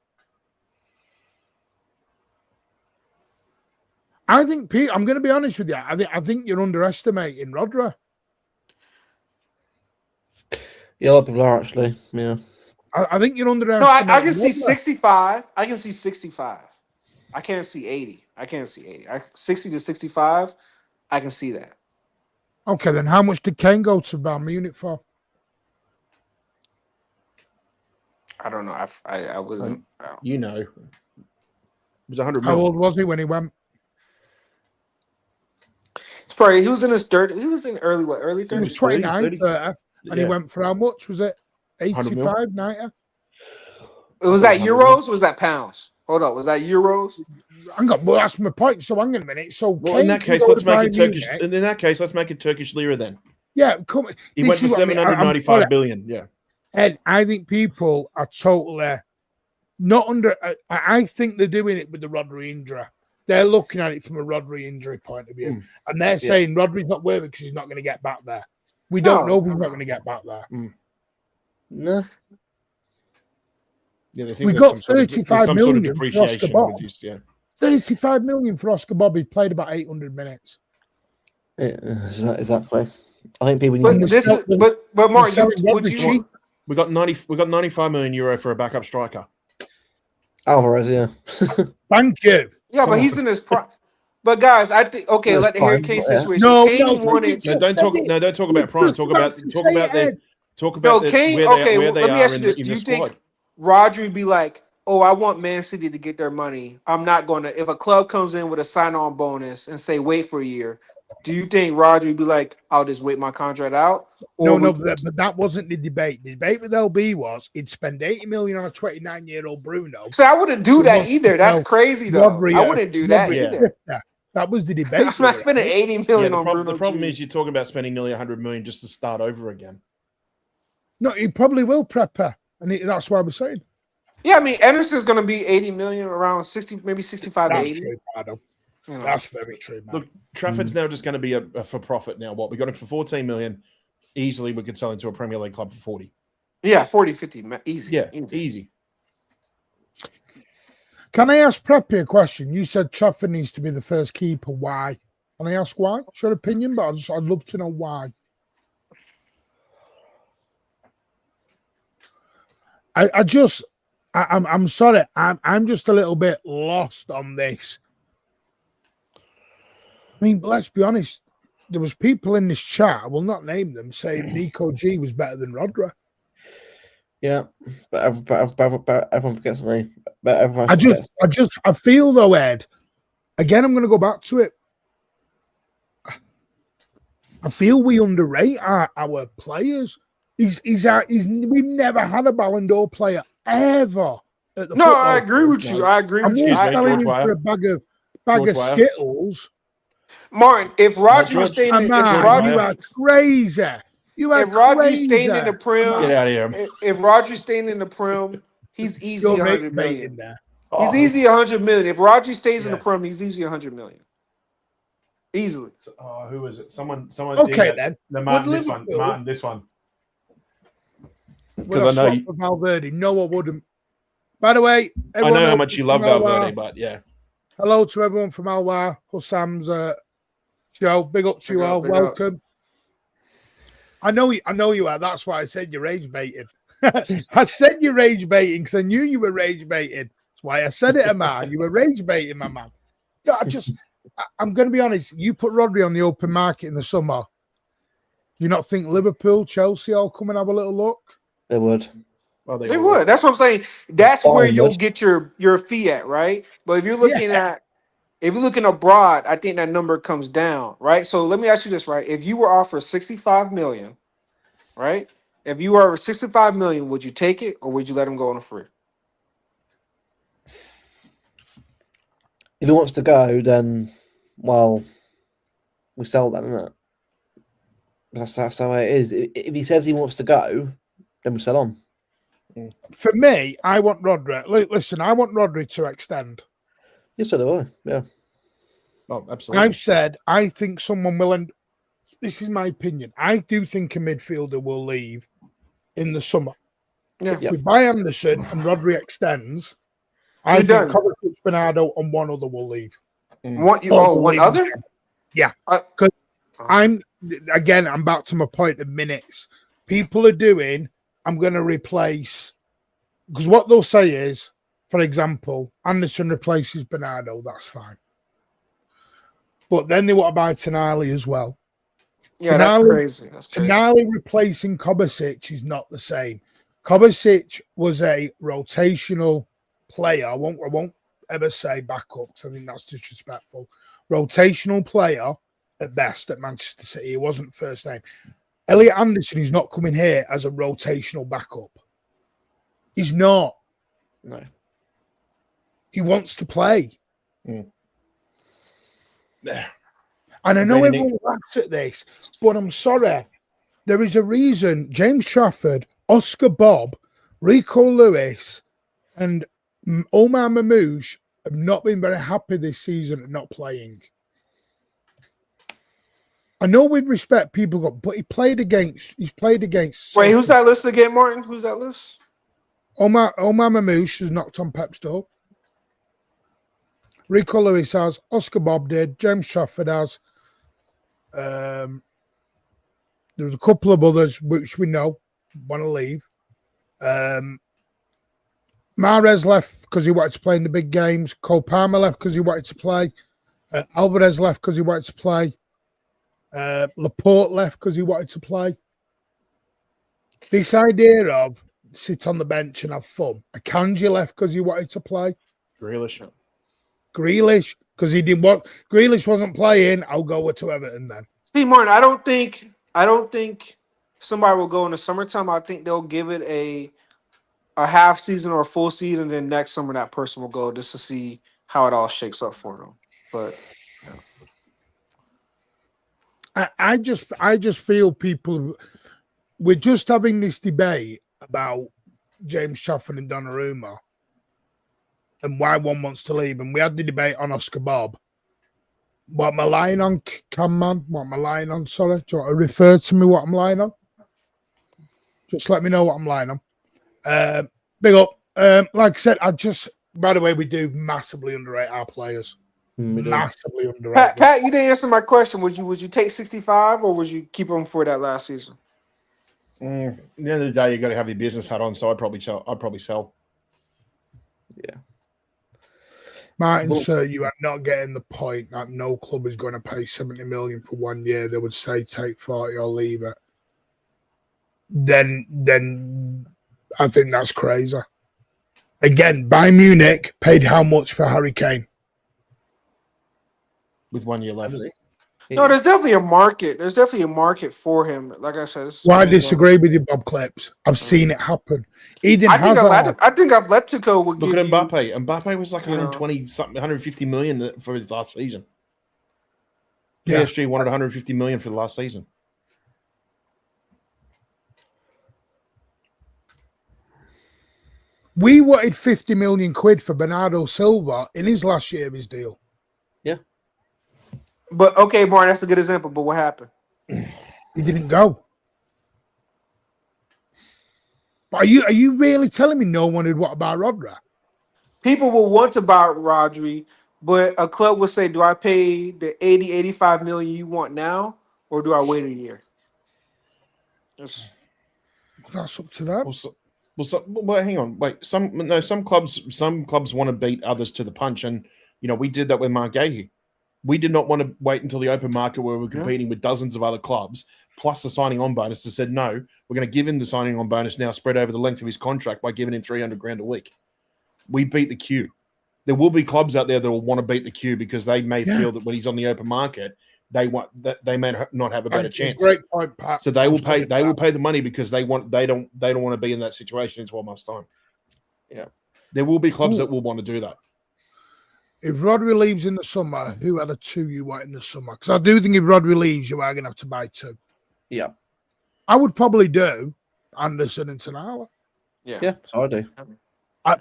I think, Pete, I'm going to be honest with you. I think you're underestimating Rodri. Yeah, a lot of people are actually. Yeah. I think you're underestimating. No, I can see 65. I can see 65. I can't see 80. 60 to 65. I can see that. Okay, then how much did Kane go to Bayern Munich for? I don't know. I wouldn't. It was 100 million. How old was he when he went? It's probably he was in his third. He was in early 30s. He was 29, 30. And he went for how much? Was it 85, 90? Was that euros or was that pounds? Hold on, was that euros? Well, that's my point. So hang on a minute. So in that case, let's make it Turkish. In that case, let's make it Turkish lira then. Yeah, come. He went for 795 billion. Yeah. Ed, I think people are totally not under. I think they're doing it with the Rodri injury. They're looking at it from a Rodri injury point of view, and they're saying Rodri's not worth it because he's not going to get back there. We don't know if he's not going to get back there. No. Yeah, they think We there's got there's 35 some sort of million for Oscar depreciation Bob. with this. Yeah. 35 million for Oscar Bob. He played about 800 minutes. Yeah, exactly. I think people But need. this is but Martin, would you? cheap. We got 95 million euro for a backup striker. Alvarez, yeah. Thank you. Yeah, Come but he's on. in his prime. But guys, I think okay. That's Let the Harry fine, Kane but yeah. situation. No, Kane no, wanted. No, don't talk about prime. Talk about No, Kane. where Okay, they let me are ask you this: in do the you squad. think Rodri would be like, "Oh, I want Man City to get their money. I'm not going to." If a club comes in with a sign-on bonus and say, "Wait for a year," do you think Rodri would be like, "I'll just wait my contract out"? Or No, but that wasn't the debate. The debate with LB was he'd spend 80 million on a 29-year-old Bruno. so I wouldn't do He that wants either. to That's sell crazy though. I wouldn't do that Rodri at either. 50. That was the I'm debate. not spending 80 Yeah, million the on Bruno. problem G. is you're talking about spending nearly 100 million just to start over again. No, he probably will prepper, and that's why we're saying. Yeah, I mean, Anderson's going to be 80 million, around 60, maybe 65 That's to 80. true, Adam. You know. That's very true, man. Look, Trafford's now just going to be a for profit now. What we got him for 14 million. Easily, we could sell him to a Premier League club for 40. Yeah, 40, 50, easy. Yeah, easy. Can I ask Preppy a question? You said Trafford needs to be the first keeper. Why? Can I ask why? It's your opinion, but I'd love to know why. I'm sorry. I'm just a little bit lost on this. I mean, let's be honest. There was people in this chat, I will not name them, saying Nico G was better than Rodri. Yeah, but everyone forgets the name. But everyone forgets. I feel though, Ed. Again, I'm going to go back to it. I feel we underrate our players. We've never had a Ballon d'Or player ever at the No, football I agree club. with you. I agree I'm with you. just selling him for a bag of Skittles. Martin, if Rodri was staying in, you are crazy. You are if Rodri's crazy. staying in the Prem, Get out of here. If Rodri's staying in the Prem, he's easy 100 million. There. He's easy 100 million. If Rodri stays in the Prem, he's easy 100 million. Easily. Who is it? Someone. Okay, then. No, Martin, this one. Martin, this one. Because I know for Valverde. No, I wouldn't. By the way, I know how much you love Valverde, but yeah. Hello to everyone from Alwar, Hussam's show. Big up to you all. Welcome. I know you are. That's why I said you're rage baiting. I said you're rage baiting because I knew you were rage baiting. That's why I said it, Amar. You were rage baiting, my man. I'm going to be honest. You put Rodri on the open market in the summer. Do you not think Liverpool, Chelsea all come and have a little look? They would. Well, they would. That's what I'm saying. That's where you'll get your fee at, right? But if you're looking abroad, I think that number comes down, right? So let me ask you this, right? If you were offered 65 million, right? If you were offered 65 million, would you take it or would you let him go on a free? If he wants to go, then we sell that, isn't it? That's how it is. If he says he wants to go, then we sell on. For me, I want Rodri. Listen, I want Rodri to extend. Yes, so do I. Yeah. Oh, absolutely. I've said I think someone will end. This is my opinion. I do think a midfielder will leave in the summer. Yeah. If we buy Anderson and Rodri extends, I think Kovacic, Bernardo, and one other will leave. One other? Yeah. Because I'm back to my point of minutes. People are doing, I'm going to replace, because what they'll say is, for example, Anderson replaces Bernardo, that's fine. But then they want to buy Tonali as well. Yeah, that's crazy. Tonali replacing Kovacic is not the same. Kovacic was a rotational player. I won't ever say backup, because I think that's disrespectful. Rotational player at best at Manchester City. He wasn't first name. Elliot Anderson is not coming here as a rotational backup. He's not. No. He wants to play. Mm. And I know everyone laughs at this, but I'm sorry. There is a reason James Trafford, Oscar Bob, Rico Lewis, and Omar Mamouche have not been very happy this season at not playing. I know with respect people got, but he's played against. Wait, who's that list again, Martin? Who's that list? Omar Mamouche has knocked on Pep's door. Rico Lewis has. Oscar Bob did. James Trafford has. There's a couple of others which we know want to leave. Mahrez left because he wanted to play in the big games. Cole Palmer left because he wanted to play. Alvarez left because he wanted to play. Laporte left because he wanted to play. This idea of sit on the bench and have fun. Akanji left because he wanted to play. Grealish because he didn't want. Grealish wasn't playing. I'll go to Everton then. See, Martin, I don't think somebody will go in the summertime. I think they'll give it a half season or a full season, and then next summer that person will go just to see how it all shakes up for them. But yeah. I just feel people. We're just having this debate about James Trafford and Donnarumma and why one wants to leave. And we had the debate on Oscar Bob. What am I lying on, Cam man? What am I lying on? Sorry. Do you want to refer to me what I'm lying on? Just let me know what I'm lying on. Big up. Like I said, by the way, we do massively underrate our players. Massively underrated. Pat, you didn't answer my question. Would you take 65 or would you keep them for that last season? At the end of the day, you got to have your business hat on. So I'd probably sell. Yeah. Martin, sir, you are not getting the point that no club is going to pay 70 million for 1 year. They would say take 40 or leave it. Then I think that's crazy. Again, Bayern Munich paid how much for Harry Kane? With 1 year left. No, there's definitely a market. There's definitely a market for him. Like I said, I disagree with you, Bob Clips. I've seen it happen. Eden Hazard. I think Atletico would look give at Mbappe. Mbappe was like 120 know. something, 150 million for his last season. Yeah. PSG wanted 150 million for the last season. We wanted 50 million quid for Bernardo Silva in his last year of his deal. Yeah. But okay, Martin, that's a good example. But what happened? He didn't go. But are you really telling me no one would want to buy Rodri? People will want to buy Rodri, but a club will say, do I pay the 80, 85 million you want now, or do I wait a year? That's up to them. Well, hang on. Wait, some clubs want to beat others to the punch, and we did that with Mark Gahey. We did not want to wait until the open market where we were competing with dozens of other clubs, plus the signing on bonus. They said, no, we're going to give him the signing on bonus now spread over the length of his contract by giving him 300 grand a week. We beat the queue. There will be clubs out there that will want to beat the queue because they may feel that when he's on the open market, they may not have a better chance. Great point, Pat. So they will pay the money because they don't want to be in that situation in 12 months' time. Yeah. There will be clubs that will want to do that. If Rodri leaves in the summer, who are the two you want in the summer? Because I do think if Rodri leaves, you are going to have to buy two. Yeah. I would probably do Anderson and Tonali. Yeah, so I do.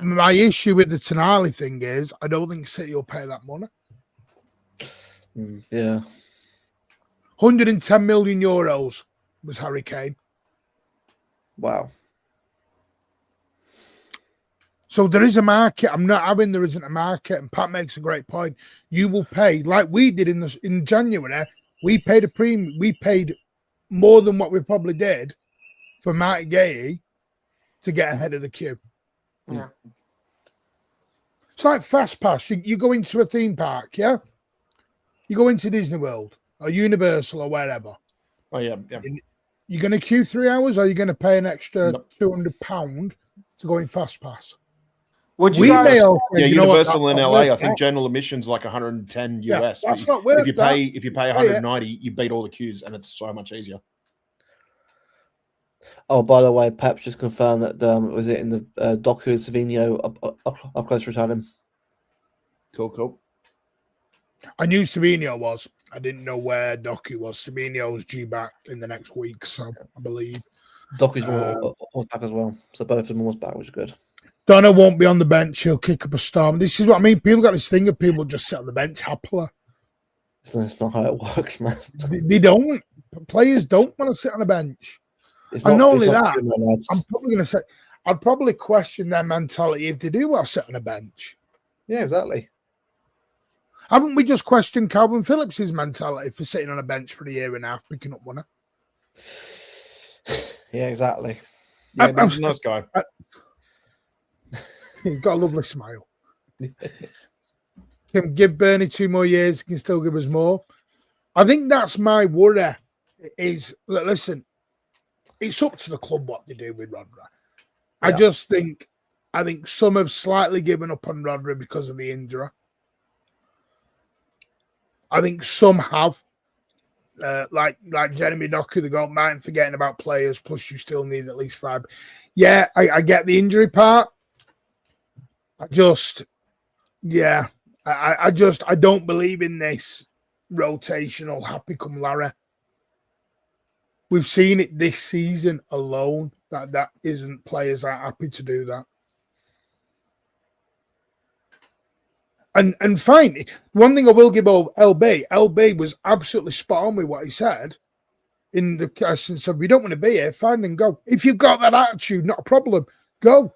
My issue with the Tonali thing is I don't think City will pay that money. Yeah. 110 million euros was Harry Kane. Wow. So there is a market. I'm not having there isn't a market. And Pat makes a great point. You will pay like we did in January. We paid a premium. We paid more than what we probably did for Martin Gahey to get ahead of the queue. Yeah. It's like Fast Pass. You go into a theme park, yeah? You go into Disney World or Universal or wherever. Oh, yeah. You're going to queue 3 hours or you're going to pay an extra £200 to go in Fast Pass? Universal in LA, I think general admission's like 110 US. That's not worth if you pay 190, you beat all the queues and it's so much easier. Oh, by the way, Pep's just confirmed that was it in the Doku and Savinho up close to returning. Cool. I knew Savinho was. I didn't know where Doku was. Savinho's due back in the next week, so I believe. Doku's almost back as well. So both of them almost back, which is good. Donna won't be on the bench. He'll kick up a storm. This is what I mean. People got this thing of people just sit on the bench happily. It's not how it works, man. They don't. Players don't want to sit on the bench. And not only that, I'm probably going to say, I'd probably question their mentality if they do well sit on a bench. Yeah, exactly. Haven't we just questioned Calvin Phillips's mentality for sitting on a bench for a year and a half, picking up money? Yeah, exactly. Yeah, but he's a nice guy. He's got a lovely smile. Can give Bernie 2 more years, he can still give us more. I think that's my worry, is that, listen, it's up to the club what they do with Rodri. I just think, some have slightly given up on Rodri because of the injury. I think some have. Like Jeremy Doku, they don't mind forgetting about players, plus you still need at least 5. Yeah, I get the injury part. I don't believe in this rotational happy come Larry. We've seen it this season alone that isn't players are happy to do that. And fine. One thing I will give LB was absolutely spot on with what he said in the essence of, we don't want to be here, fine, then go. If you've got that attitude, not a problem, go.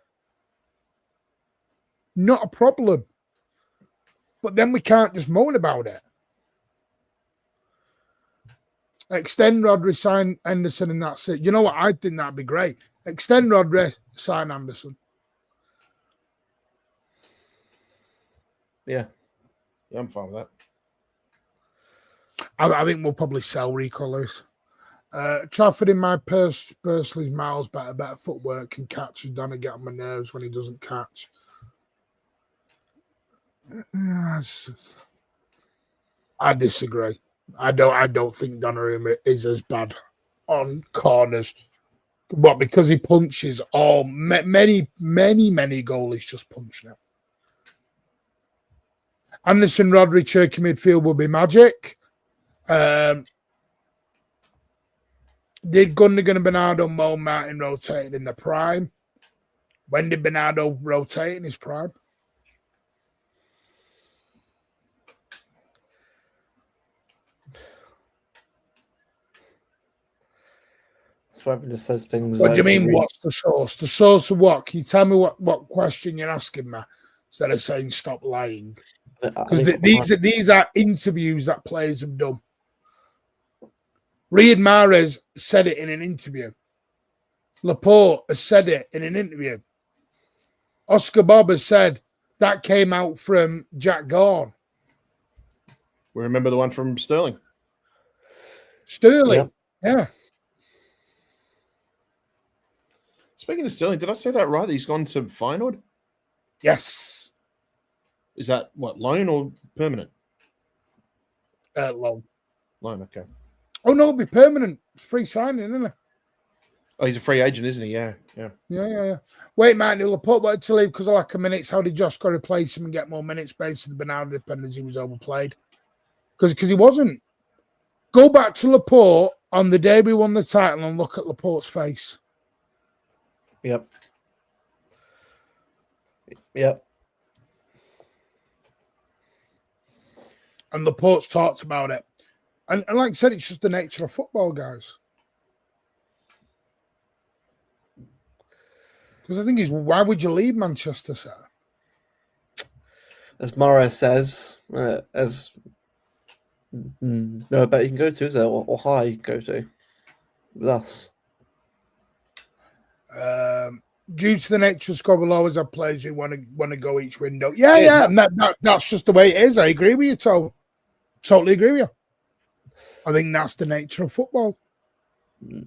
Not a problem. But then we can't just moan about it. Extend Rodri, sign Henderson, and that's it. You know what? I think that'd be great. Extend Rodri, sign Anderson. Yeah. Yeah, I'm fine with that. I think we'll probably sell Rico Lewis. Trafford, in my personally, is miles better footwork and catch. He's done to get on my nerves when he doesn't catch. I disagree. I don't think Donnarumma is as bad on corners. What, because he punches all many goalies just punch now. Anderson, Rodri, Cherky midfield will be magic. Did Gundogan and Bernardo Mo Martin rotate in the prime? When did Bernardo rotate in his prime? Swabber just says things What like, do you mean, what's the source? The source of what? Can you tell me what question you're asking me instead of saying stop lying? Because these are interviews that players have done. Riyad Mahrez said it in an interview. Laporte has said it in an interview. Oscar Bob has said that came out from Jack Gorn. We remember the one from Sterling. Sterling, yeah. Speaking of Sterling, did I say that right? That he's gone to Feyenoord? Yes. Is that what, loan or permanent? Loan. Loan, okay. Oh no, it'll be permanent. Free signing, isn't it? Oh, he's a free agent, isn't he? Yeah. Wait, Martin, Laporte wanted to leave because of lack of minutes. How did Josh go replace him and get more minutes based on the Bernardo dependence? He was overplayed. Because he wasn't. Go back to Laporte on the day we won the title and look at Laporte's face. Yep. And Laporte's talked about it. And like I said, it's just the nature of football, guys. Because the thing is, why would you leave Manchester, sir? As Mara says, no bet you can go to, is there? Or high you can go to with us. Due to the nature of squad, we'll always have players who want to go each window. Yeah. And that's just the way it is. I agree with you, Tom. Totally agree with you. I think that's the nature of football.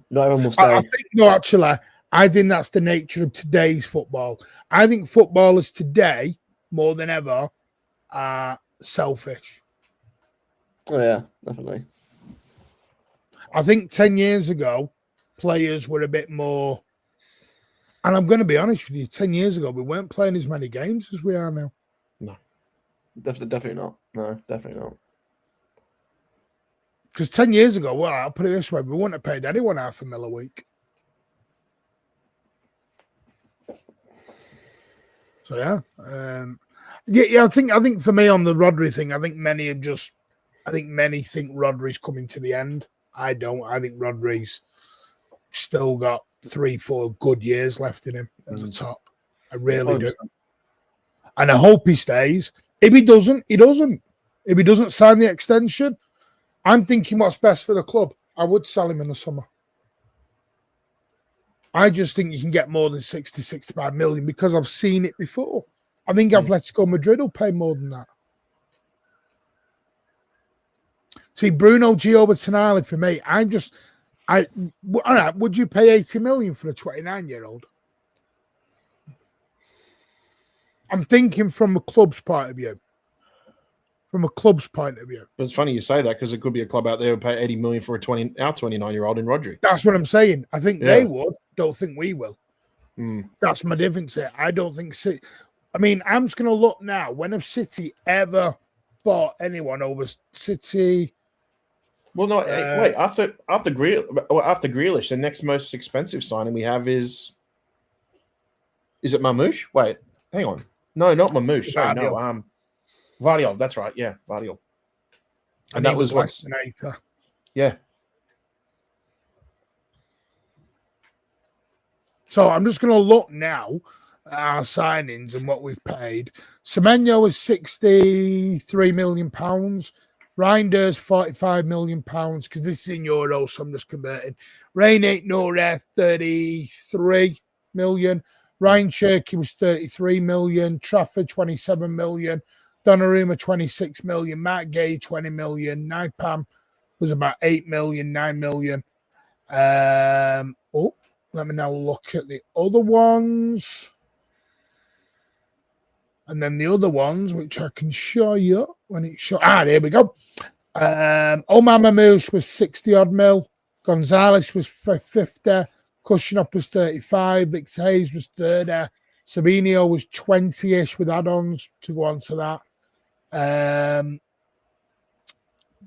Not everyone will stay. I think that's the nature of today's football. I think footballers today, more than ever, are selfish. Oh, yeah, definitely. I think 10 years ago, players were a bit more... And I'm going to be honest with you, 10 years ago, we weren't playing as many games as we are now. No. Definitely not. No, definitely not. Because 10 years ago, well, I'll put it this way, we wouldn't have paid anyone $500,000 a week. So, yeah. I think for me on the Rodri thing, I think many think Rodri's coming to the end. I don't. I think Rodri's still got 3-4 good years left in him at the top. I really do. And I hope he stays. If he doesn't, he doesn't. If he doesn't sign the extension, I'm thinking what's best for the club. I would sell him in the summer. I just think you can get more than 60, 65 million because I've seen it before. I think Atletico Madrid will pay more than that. See, Bruno Giovatanali for me, all right, would you pay 80 million for a 29-year-old? I'm thinking from a club's point of view. From a club's point of view. But it's funny you say that because it could be a club out there who pay 80 million for our 29-year-old in Rodri. That's what I'm saying. I think they would. Don't think we will. That's my difference here. I don't think City. I mean, I'm just going to look now. When have City ever bought anyone over City? Well, no, wait. After Grealish, the next most expensive signing we have is it Mamouche? Wait, hang on. No, not Mamouche. Sorry, no. Vardiol. That's right. Yeah, Vardiol. And that was less than 80. Yeah. So I'm just going to look now at our signings and what we've paid. Semenyo is £63 million. Reinders, £45 million, because this is in euros, so I'm just converting. Reinick Noure, 33 million. Ryan Cherky was 33 million. Trafford, 27 million. Donnarumma, 26 million. Matt Gay, 20 million. Nipam was about 8 million, 9 million. Let me now look at the other ones. And then the other ones, which I can show you when it's show. There we go. Omar Mamouche was 60-odd mil. Gonzalez was 50. Kushinov was 35. Victor Hayes was 30. Sabinho was 20-ish with add-ons to go on to that.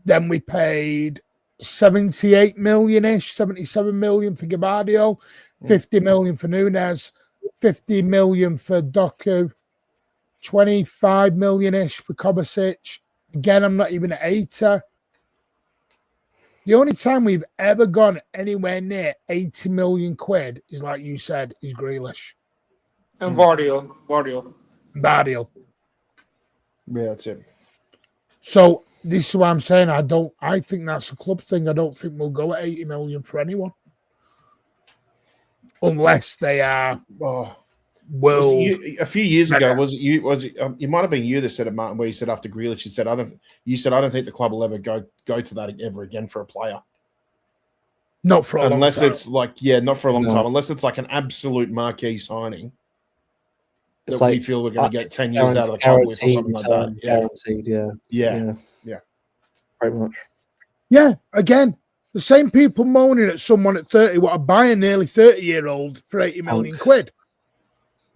Then we paid 78 million-ish, 77 million for Gabardio, 50 million for Nunes, 50 million for Doku, 25 million-ish for Kovacic. Again, I'm not even at 80. The only time we've ever gone anywhere near 80 million quid is, like you said, is Grealish. And Vardiol. Bardial. Yeah, that's it. So this is what I'm saying. I think that's a club thing. I don't think we'll go at 80 million for anyone. Unless they are a few years ago, was it you might have been you that said it, Martin, where you said after Grealish, you said I don't think the club will ever go to that ever again for a player. Not for a long time. Unless it's not for a long time. Unless it's like an absolute marquee signing. It's we feel we're going to get 10 years out of the club with or something like that. Guaranteed, yeah. Pretty much. Yeah, again, the same people moaning at someone at 30 what are buying nearly 30-year-old for 80 million quid.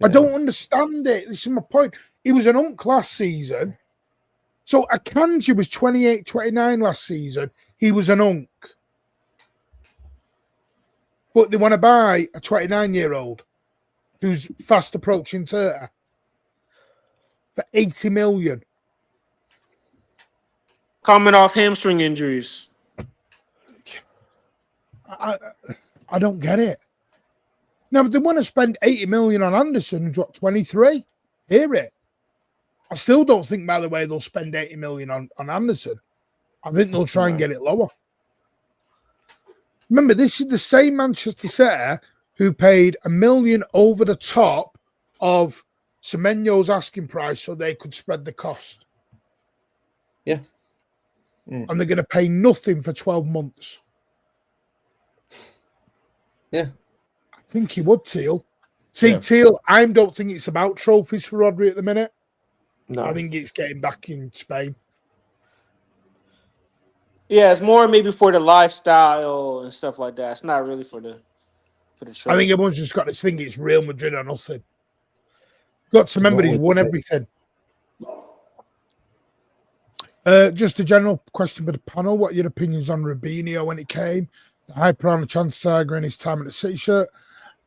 I don't understand it. This is my point. He was an unk last season. So Akanji was 28, 29 last season. He was an unk. But they want to buy a 29-year-old who's fast approaching 30 for 80 million. Coming off hamstring injuries. I don't get it. Now, if they want to spend 80 million on Anderson, who's what, 23? Hear it. I still don't think, by the way, they'll spend 80 million on Anderson. I think they'll try and get it lower. Remember, this is the same Manchester City who paid $1 million over the top of Semenyo's asking price so they could spread the cost. Yeah. And they're going to pay nothing for 12 months. Yeah. I think he would, Teal. Teal, I don't think it's about trophies for Rodri at the minute. No. I think it's getting back in Spain. Yeah, it's more maybe for the lifestyle and stuff like that. It's not really for the trophy. I think everyone's just got this thing, it's Real Madrid or nothing. Got to remember he's won everything. Just a general question for the panel. What are your opinions on Rubinho when it came? The hype around the chance saga and his time at the City shirt.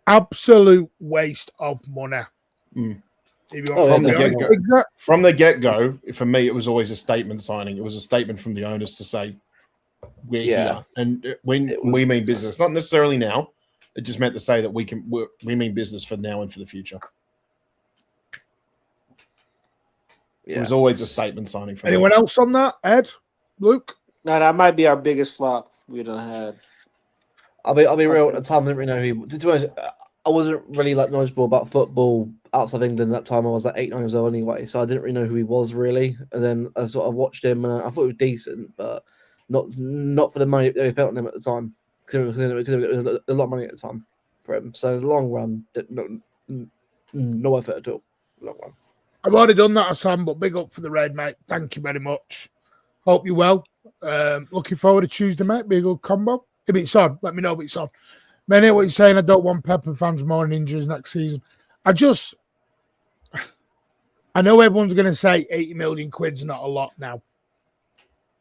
Absolute waste of money. From the get-go, for me, it was always a statement signing. It was a statement from the owners to say, we're here. And we mean business. Not necessarily now, It just meant to say that we mean business for now and for the future. Yeah. It was always a statement signing for Anyone else on that? Ed, Luke? No, that might be our biggest flop we done had. I'll be real. At the time, I didn't really know who. To be honest, I wasn't really like knowledgeable about football outside of England at that time. I was like 8, 9 years old anyway, so I didn't really know who he was really. And then I sort of watched him, and I thought he was decent, but not for the money they paid on him at the time, because it was a lot of money at the time for him. So the long run, no effort at all. Long run. I've already done that, Sam, but big up for the raid, mate. Thank you very much. Hope you're well. Looking forward to Tuesday, mate. Be a good combo. If it's on, let me know if it's on. Many what you're saying, I don't want Pep and fans more injuries next season. I know everyone's going to say 80 million quid's not a lot now.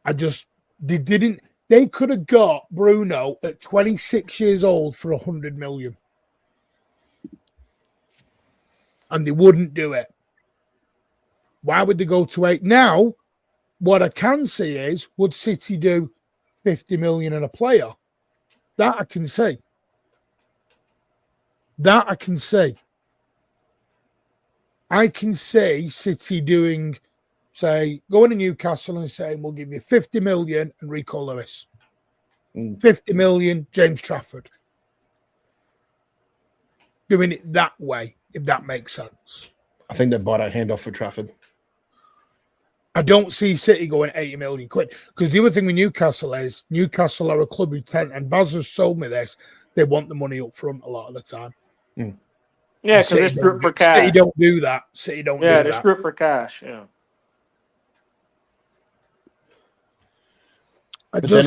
They could have got Bruno at 26 years old for 100 million. And they wouldn't do it. Why would they go to 8? Now, what I can see is, would City do 50 million in a player? That I can see. I can see City doing, say, going to Newcastle and saying, we'll give you 50 million and Rico Lewis. 50 million, James Trafford. Doing it that way, if that makes sense. I think they bought a handoff for Trafford. I don't see City going 80 million quid. Because the other thing with Newcastle is, Newcastle are a club who tend, and Baz has told me this, they want the money up front a lot of the time. Yeah, because they're stripped for cash. City don't do that. Yeah, they're stripped for cash. Yeah. But then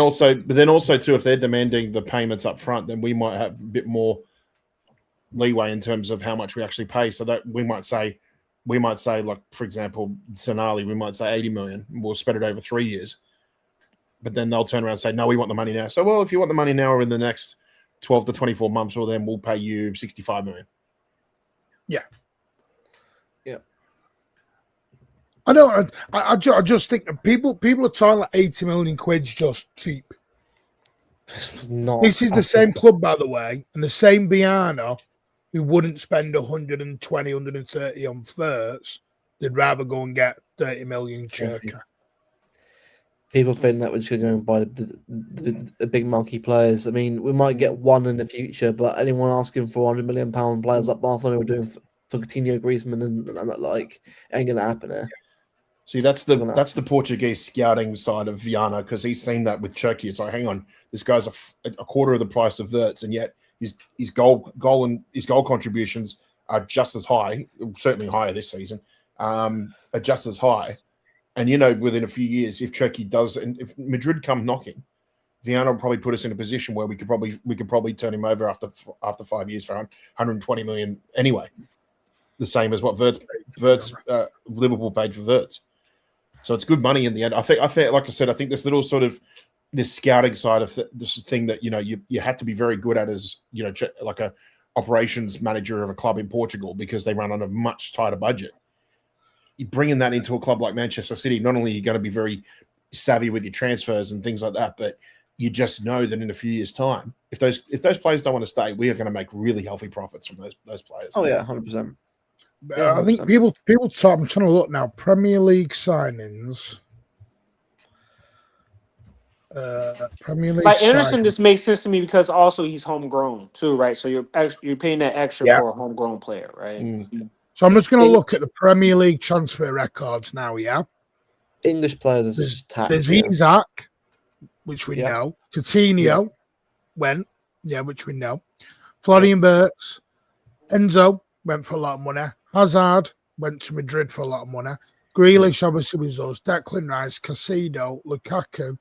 also too, if they're demanding the payments up front, then we might have a bit more leeway in terms of how much we actually pay. So that we might say, like, for example, Sonali, we might say 80 million. We'll spread it over 3 years. But then they'll turn around and say, no, we want the money now. So, well, if you want the money now or in the next 12 to 24 months, well, then we'll pay you 65 million. Yeah. Yeah. I just think that people are talking like 80 million quid's just cheap. This is the same club, by the way, and the same Biana who wouldn't spend 120, 130 on First. They'd rather go and get 30 million Cherka. People think that we're just going to go and buy the big marquee players. I mean, we might get one in the future, but anyone asking for £100 million players like Barcelona were doing for Coutinho, Griezmann, and that, like, ain't going to happen there. See, that's the Portuguese scouting side of Viana, because he's seen that with Cherki. It's like, hang on, this guy's a quarter of the price of Wirtz, and yet his goal contributions are just as high, certainly higher this season, are just as high. And, you know, within a few years, if Cherki does, and if Madrid come knocking, Viana will probably put us in a position where we could probably turn him over after 5 years for 120 million anyway, the same as what Wirtz Liverpool paid for Wirtz. So it's good money in the end. I think, like I said, I think this little sort of this scouting side of this thing that, you know, you had to be very good at as, you know, like a operations manager of a club in Portugal, because they run on a much tighter budget. You bringing that into a club like Manchester City, not only are you going to be very savvy with your transfers and things like that, but you just know that in a few years' time, if those players don't want to stay, we are going to make really healthy profits from those players. Oh yeah, 100%. Yeah, I think people talk. I'm trying to look now. Premier League signings. Premier League. Like Anderson just makes sense to me because also he's homegrown too, right? So you're paying that extra for a homegrown player, right? Mm. So I'm just going to look at the Premier League transfer records now. Yeah, English players. There's Isaac, which we know. Coutinho went, which we know. Florian Wirtz, Enzo went for a lot of money. Hazard went to Madrid for a lot of money. Grealish obviously was us. Declan Rice, Casido, Lukaku.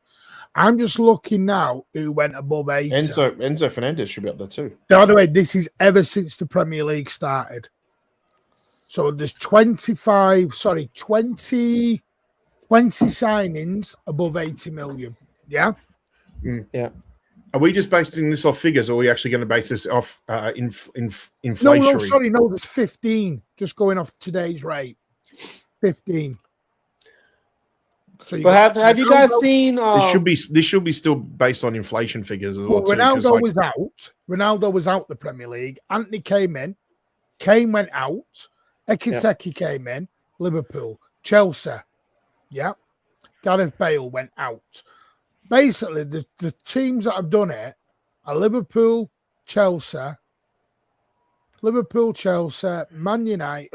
I'm just looking now who went above 80. Enzo Fernandez should be up there too. By the way, this is ever since the Premier League started. So there's 20 signings above 80 million. Yeah? Yeah. Are we just basing this off figures, or are we actually going to base this off inflation? No, there's 15. Just going off today's rate. 15. So you But got have you guys seen? This should be still based on inflation figures as well. Well, Too, 'cause, Ronaldo like, was out. Ronaldo was out the Premier League. Anthony came in. Kane went out. Ekiteke came in. Liverpool. Chelsea. Yeah. Gareth Bale went out. Basically, the teams that have done it are Liverpool, Chelsea, Man United,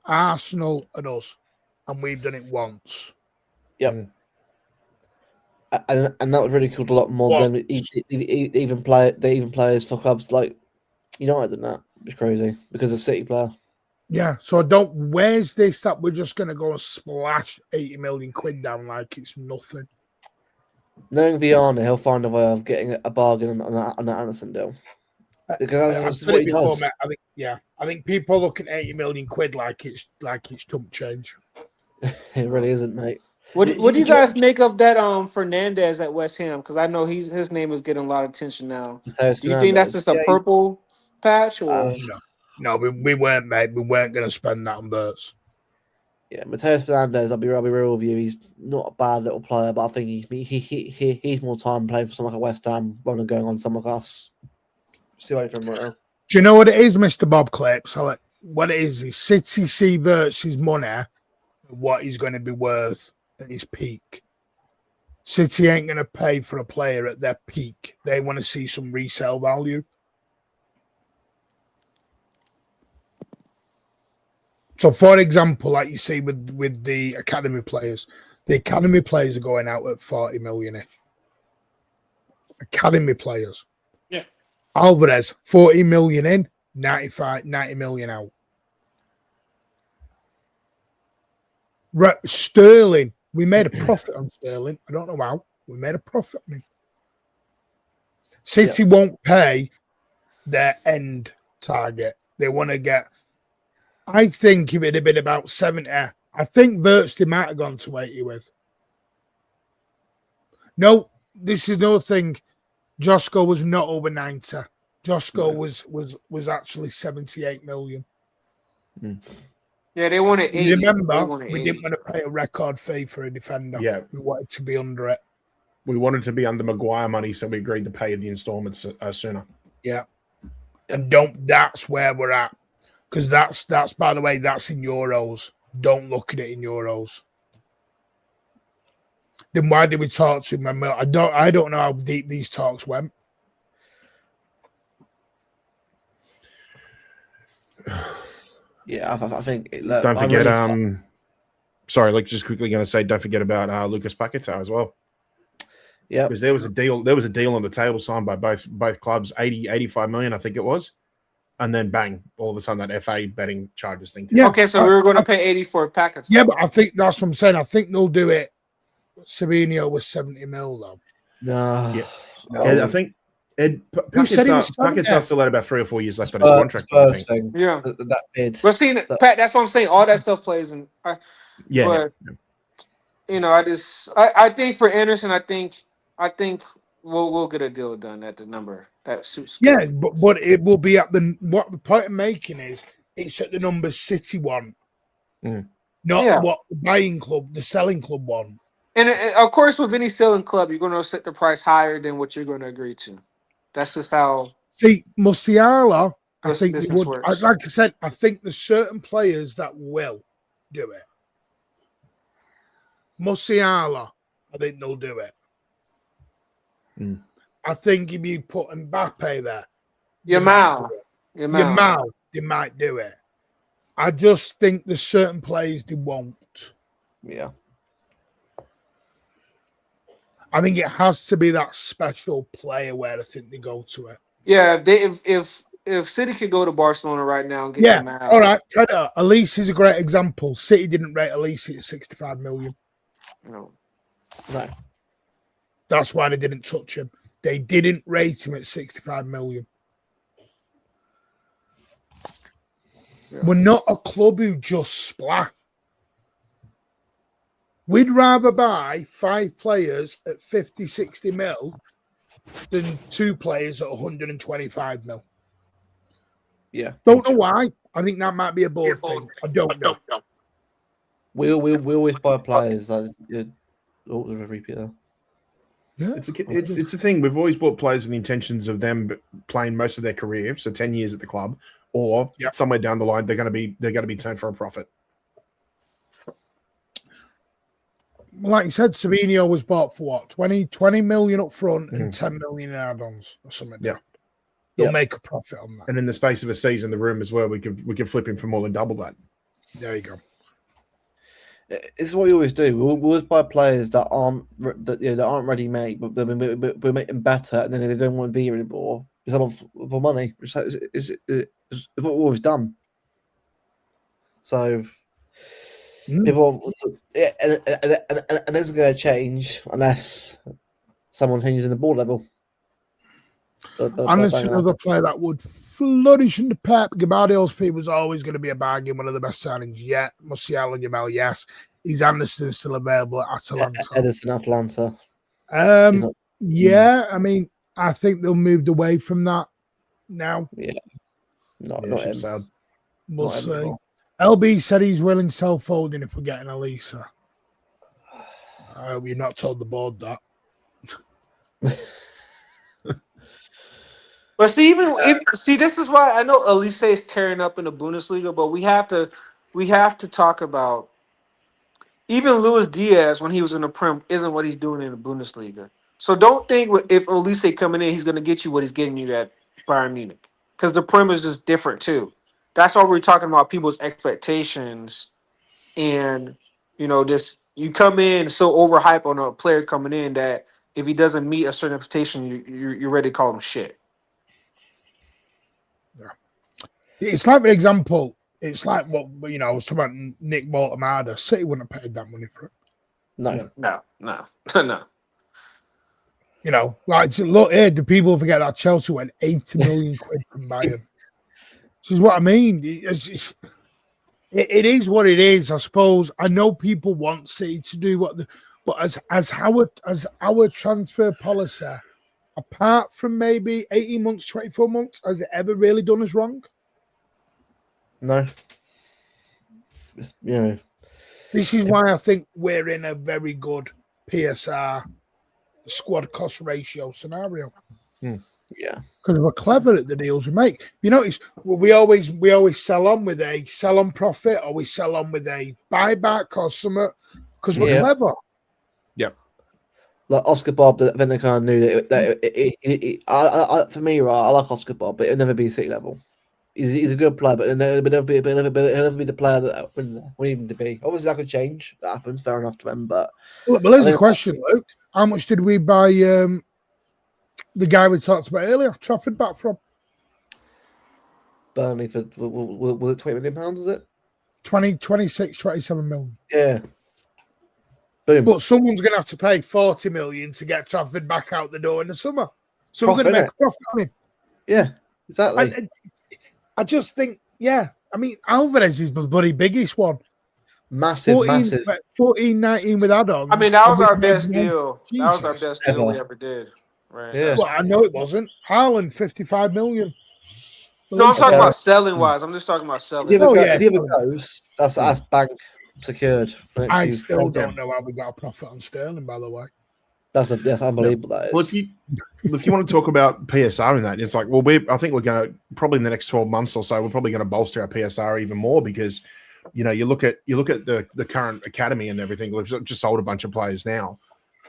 Arsenal, and us. And we've done it once. Yep. And that was really cool. A lot more What? than even players for clubs like United and that. It's crazy because of City player. Yeah, so I don't. Where's this that we're just going to go and splash 80 million quid down like it's nothing? Knowing Viana, he'll find a way of getting a bargain on that Anderson deal. Because I've that's said what it he before, does. mate. I think people look at 80 million quid like it's chump change. It really isn't, mate. What do you guys make of that Fernandez at West Ham? Because I know his name is getting a lot of attention now. Do you think that's just a purple patch or No, we weren't, mate. We weren't going to spend that on Burts. Yeah, Mateus Fernandez, I'll be real with you. He's not a bad little player, but I think he's more time playing for someone like West Ham rather than going on someone like us. See later from right now. Do you know what it is, Mr. Bob Clips? What it is City see Burts' money, what he's going to be worth at his peak. City ain't going to pay for a player at their peak. They want to see some resale value. So, for example, like you see with the academy players are going out at 40 million-ish. Academy players. Yeah. Alvarez, 40 million in, 90 million out. Right, Sterling, we made a profit on Sterling. I don't know how. We made a profit on him. City won't pay their end target. They want to get... I think if it had been about 70, I think Virtually might have gone to 80 with. No, this is no thing. Josko was not over 90. Josko was actually 78 million. Yeah, they wanted 80. Remember, we didn't want to pay a record fee for a defender. Yeah. We wanted to be under it. We wanted to be under Maguire money, so we agreed to pay the installments sooner. Yeah. And that's where we're at. Because that's by the way, that's in euros. Don't look at it in euros. Then why did we talk to him? I don't know how deep these talks went. Yeah, I think. Don't forget. Sorry, like just quickly going to say, don't forget about Lucas Paquetá as well. Yeah, because there was a deal. There was a deal on the table signed by both clubs, 85 million, I think it was. And then bang, all of a sudden that FA betting charges thing. Yeah. Okay, so we were going to pay 80 for a package. Yeah, but I think that's what I'm saying. I think they'll do it. Savinho was 70 mil though. No. Yeah. I think Paquetá still had about 3 or 4 years left on his contract. I think. Yeah. That bid. But see, Pat, that's what I'm saying. All that stuff plays in. But, you know, I think for Anderson, I think we'll get a deal done at the number that suits. Yeah, but it will be at what the point I'm making is it's at the numbers City want, not what the buying club, the selling club want. And of course, with any selling club, you're going to set the price higher than what you're going to agree to. That's just how. See, Musiala, I think business would. works. Like I said, I think there's certain players that will do it. Musiala, I think they'll do it. I think if you put Mbappe there, Yamal, they might do it. I just think there's certain players they won't. Yeah. I think it has to be that special player where I think they go to it. Yeah, if City could go to Barcelona right now and get Yamal. All right. Elise is a great example. City didn't rate Elise at 65 million. No. That's why they didn't touch him. They didn't rate him at 65 million. Yeah. We're not a club who just splash. We'd rather buy 5 players at 50, 60 mil than 2 players at 125 mil. Yeah. Don't know why. I think that might be a board thing. I don't know. We always buy players that repeater. Yeah, It's a thing. We've always bought players with the intentions of them playing most of their career, so 10 years at the club, or somewhere down the line they're going to be turned for a profit. like you said, Savinho was bought for what, 20 million up front and 10 million in add-ons or something. Yeah, he'll make a profit on that. And in the space of a season, the rumors were we could flip him for more than double that. There you go. It's what we always do. We always buy players that aren't ready made, but we make them better, and then they don't want to be here anymore. It's for money. It's what we've always done. So people, and it's going to change unless someone changes in the board level. And there's another player that would flourish in the Pep. Gabardio's fee was always going to be a bargain, one of the best signings yet. Musiala and Jamal, yes. Is Anderson still available at Atalanta? Edison, Atalanta. Yeah, I mean, I think they'll moved away from that now. Yeah, not sad. We'll see. LB said he's willing to sell Folding if we're getting Elisa. I hope you're not told the board that. But see, this is why I know Elise is tearing up in the Bundesliga, but we have to talk about even Luis Diaz when he was in the Prem isn't what he's doing in the Bundesliga. So don't think if Elise coming in, he's going to get you what he's getting you at Bayern Munich, because the Prem is just different too. That's why we're talking about people's expectations, and this you come in so overhyped on a player coming in that if he doesn't meet a certain expectation, you're ready to call him shit. It's like, for example, it's like what I was talking about Nick Baltamada. City wouldn't have paid that money for it. No. Like look here, do people forget that Chelsea went 80 million quid from Bayern? This is what I mean. It is what it is, I suppose. I know people want City to do but as our transfer policy, apart from maybe 18 months, 24 months, has it ever really done us wrong? No. This is why I think we're in a very good PSR squad cost ratio scenario. Yeah. Because we're clever at the deals we make. You notice we always sell on with a sell on profit, or we sell on with a buyback or something, because we're clever. Yep. Like Oscar Bob, I think they kind of knew that. For me, right, I like Oscar Bob, but it'll never be City level. He's a good player, but he'll never be the player that we need him to be. Obviously, that could change. That happens. Fair enough to him, but there's a question, Luke. How much did we buy the guy we talked about earlier, Trafford, back from? Burnley for was it £20 million? Was it 26, 27 million? Yeah. Boom. But someone's going to have to pay 40 million to get Trafford back out the door in the summer. So we're going to make a profit on him. Yeah, exactly. I just think, I mean, Alvarez is the bloody biggest one. Massive. 14, 19 with add-ons. I mean, that was our best deal. That was our best deal we ever did. Right. Yeah. Well, I know it wasn't. Haaland, 55 million. No, I'm talking about selling wise. I'm just talking about selling. If he ever goes, that's bank secured. I still don't know how we got a profit on Sterling, by the way. That's unbelievable. That is. Well, if you want to talk about PSR in that, it's like, well, I think we're going to probably in the next 12 months or so, we're probably going to bolster our PSR even more because, you look at the current academy and everything. We've just sold a bunch of players now.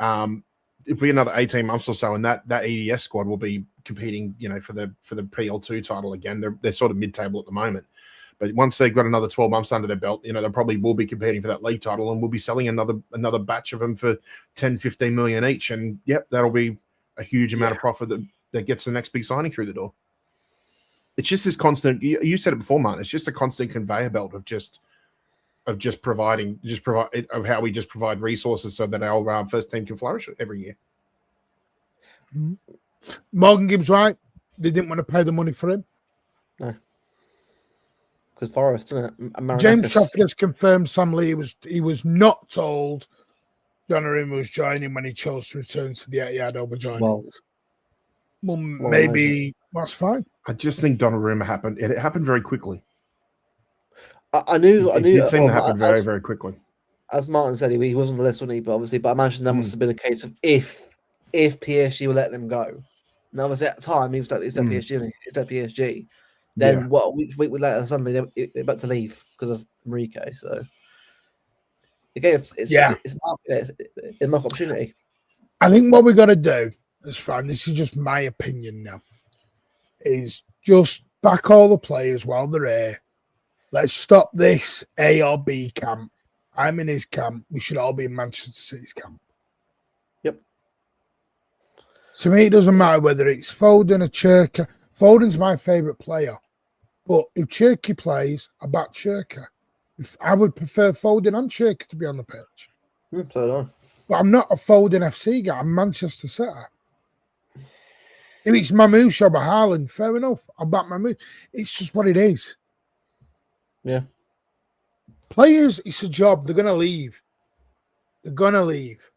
It'll be another 18 months or so, and that EDS squad will be competing, for the PL2 title again. They're sort of mid-table at the moment. But once they've got another 12 months under their belt, they probably will be competing for that league title, and we'll be selling another batch of them for 10, 15 million each. And that'll be a huge amount of profit that gets the next big signing through the door. It's just this constant. You said it before, Martin. It's just a constant conveyor belt of how we just provide resources so that our first team can flourish every year. Morgan Gibbs, right? They didn't want to pay the money for him. No. Because Forest, isn't it? James Trafford has confirmed Sam Lee he was not told Donnarumma was joining when he chose to return to the Etihad over joining. Well, maybe that's fine. I just think Donnarumma happened. It happened very quickly. I knew. It seemed to happen very, very quickly. as Martin said, he wasn't on the list, wasn't he? But obviously, but I imagine that must have been a case of if PSG will let them go. Now, obviously, at the time, he was like, it's their PSG, it's their PSG. Then what? A week later, suddenly they're about to leave because of Enrique. So again, it's a market opportunity. I think what we got to do is fine. This is just my opinion now. Is just back all the players while they're here. Let's stop this A or B camp. I'm in his camp. We should all be in Manchester City's camp. Yep. To me, it doesn't matter whether it's Foden or Cherka. Foden's my favourite player. But if Cherky plays, I back Cherka. I would prefer Foden and Cherka to be on the pitch. So do I. But I'm not a Foden FC guy. I'm Manchester City. If it's Mamouche or Haaland, fair enough. I'll back Mamouche. It's just what it is. Yeah. Players, it's a job. They're going to leave. They're going to leave.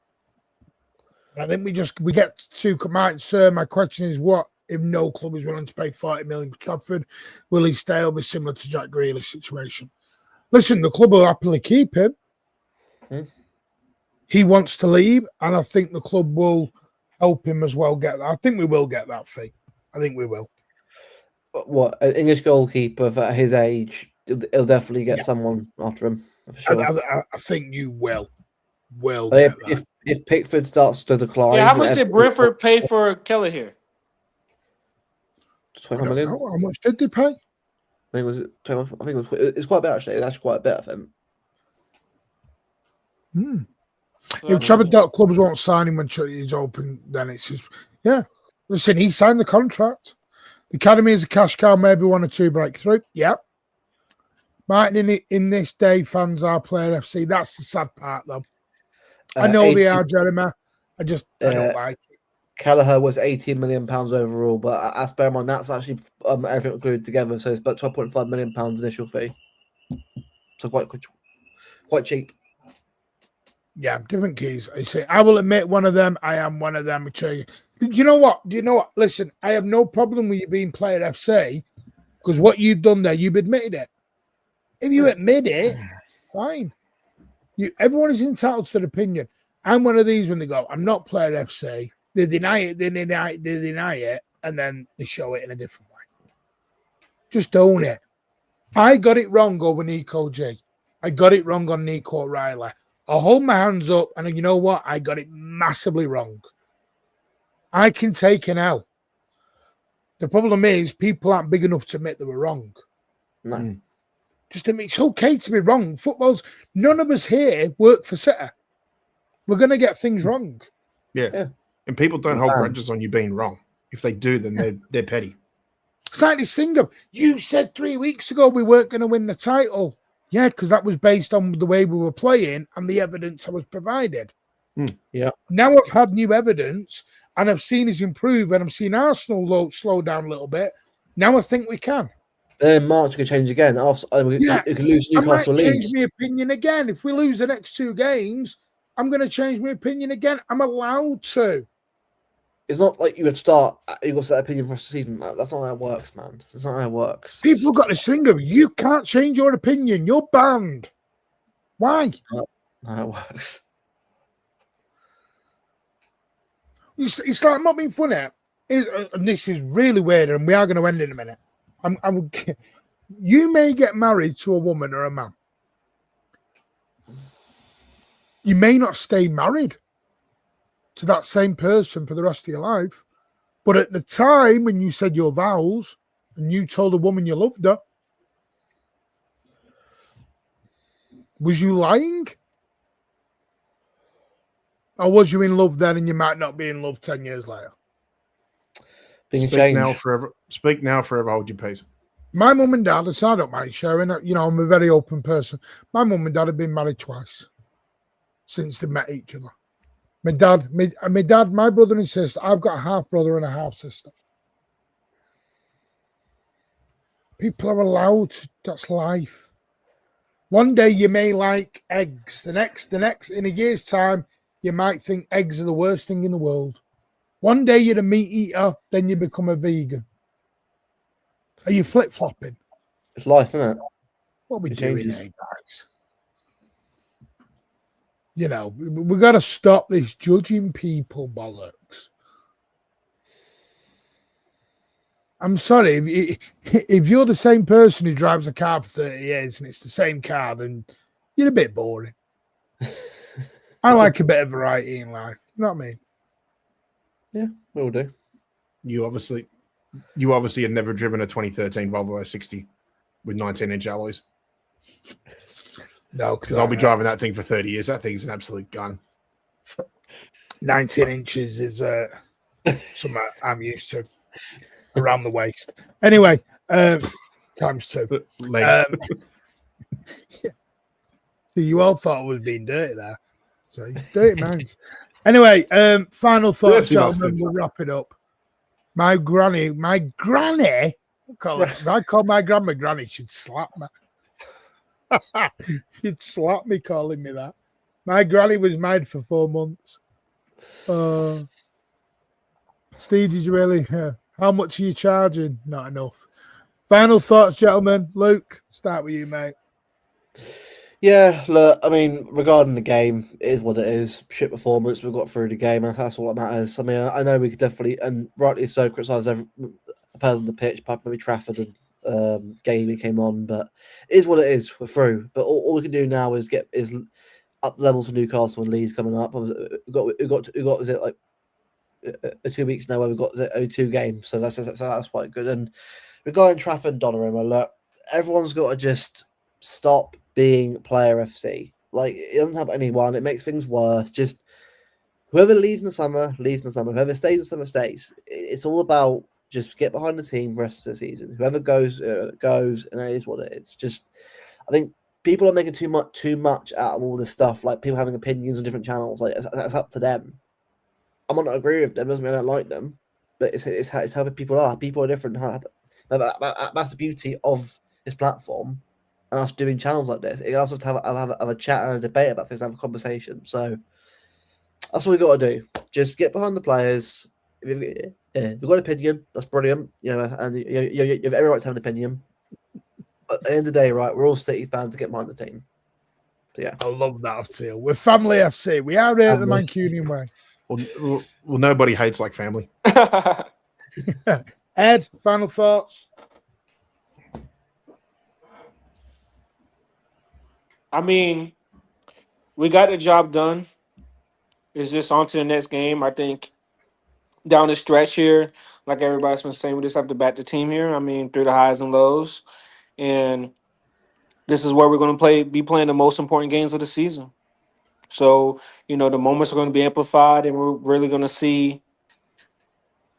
And I think we get to come out, sir. My question is, what if no club is willing to pay 40 million for Trafford? Will he stay or be similar to Jack Grealish's situation? Listen, the club will happily keep him. He wants to leave, and I think the club will help him as well get that. I think we will get that fee. I think we will. What, an English goalkeeper at his age, he'll definitely get someone after him, for sure. I think you will. If Pickford starts to decline... Yeah, how much did Brentford pay for Kelleher here? 25 million. How much did they pay? I think it's quite a bit, actually. It's actually quite a bit, I think. If Trafford clubs won't sign him when he's open, then it's just, listen, he signed the contract. The academy is a cash cow, maybe one or two breakthrough. Yeah. Martin, in this day, fans are player FC. That's the sad part, though. I know they are, Jeremy. I don't like it. Kelleher was £18 million overall, but as bear in mind, that's actually everything included together. So it's about £12.5 million initial fee. So quite cheap. Yeah, different keys. I say, I will admit one of them. I am one of them. Do you know what? Listen, I have no problem with you being player FC because what you've done there, you've admitted it. If you admit it, fine. Everyone is entitled to their opinion. I'm one of these when they go, I'm not player FC. They deny it, and then they show it in a different way. Just own it. I got it wrong over Nico G. I got it wrong on Nico O'Reilly. I'll hold my hands up, and you know what? I got it massively wrong. I can take an L. The problem is people aren't big enough to admit they were wrong. No. Just admit it's okay to be wrong. None of us here work for City. We're going to get things wrong. Yeah. And people don't hold grudges on you being wrong. If they do, then they're petty. It's like this thing of, you said 3 weeks ago we weren't going to win the title. Yeah, because that was based on the way we were playing and the evidence I was provided. Yeah. Now I've had new evidence and I've seen us improve and I've seen Arsenal slow down a little bit. Now I think we can. Then March could change again. We could lose Newcastle. I might change my opinion again. If we lose the next 2 games, I'm going to change my opinion again. I'm allowed to. It's not like you would start, you've got that opinion for the season. That's not how it works, man. That's not how it works. People got this thing of, you can't change your opinion. You're banned. Why? Not how it works. It's like, I'm not being funny. And this is really weird, and we are going to end in a minute. You may get married to a woman or a man. You may not stay married to that same person for the rest of your life. But at the time when you said your vows and you told a woman you loved her, was you lying? Or was you in love then and you might not be in love 10 years later? Things Speak change. now, forever hold your peace. My mum and dad, I don't mind sharing it. I'm a very open person. My mum and dad have been married twice since they met each other. My dad, my brother and sister, I've got a half brother and a half sister. People are allowed to, that's life. One day you may like eggs. The next, in a year's time, you might think eggs are the worst thing in the world. One day you're a meat eater, then you become a vegan. Are you flip-flopping? It's life, isn't it? What are we doing here, guys? You know, we got to stop this judging people bollocks. I'm sorry, if you're the same person who drives a car for 30 years and it's the same car, then you're a bit boring. I like a bit of variety in life. You know what I mean? Yeah, we'll do. You obviously had never driven a 2013 Volvo S60 with 19-inch alloys. No, Because I'll be driving that thing for 30 years. That thing's an absolute gun. 19 inches is something I'm used to. Around the waist. Anyway, times 2. Leg. Yeah. So you all thought I was being dirty there. So dirty minds. Anyway, final thoughts, gentlemen. We'll wrap it up. My granny, if I call my grandma granny, she'd slap me. She'd slap me calling me that. My granny was married for 4 months. Steve, did you really? How much are you charging? Not enough. Final thoughts, gentlemen. Luke, start with you, mate. Yeah, look, I mean, regarding the game, it is what it is. Shit performance, we got through the game, and that's all that matters. I mean, I know we could definitely, and rightly so, criticise every person on the pitch, apart from maybe Trafford and Gamey came on, but it is what it is. We're through. But all we can do now is up the levels for Newcastle and Leeds coming up. We got was it like 2 weeks now where we've got the O2 game, so that's quite good. And regarding Trafford and Donnarumma, look, everyone's got to just stop being player FC. Like, it doesn't help anyone. It makes things worse. Just whoever leaves in the summer, leaves in the summer. Whoever stays in the summer, stays. It's all about just get behind the team the rest of the season. Whoever goes, goes, and that is what it is. Just, I think people are making too much out of all this stuff. Like, people having opinions on different channels. Like, it's up to them. I might not agree with them. Doesn't mean I don't like them. But it's how people are. People are different. That's the beauty of this platform. And us doing channels like this, it allows us to have a chat and a debate about things, have a conversation. So that's what we got to do. Just get behind the players. If you've got an opinion, that's brilliant. You know, and you have every right to have an opinion. But at the end of the day, right, we're all City fans to get behind the team. So, yeah, I love that too. We're family FC. We are here at the Mancunian way. Well, nobody hates like family. Ed, final thoughts. I mean, we got the job done. It's just on to the next game. I think down the stretch here, like everybody's been saying, we just have to back the team here. I mean, through the highs and lows. And this is where we're going to be playing the most important games of the season. So, you know, the moments are going to be amplified, and we're really going to see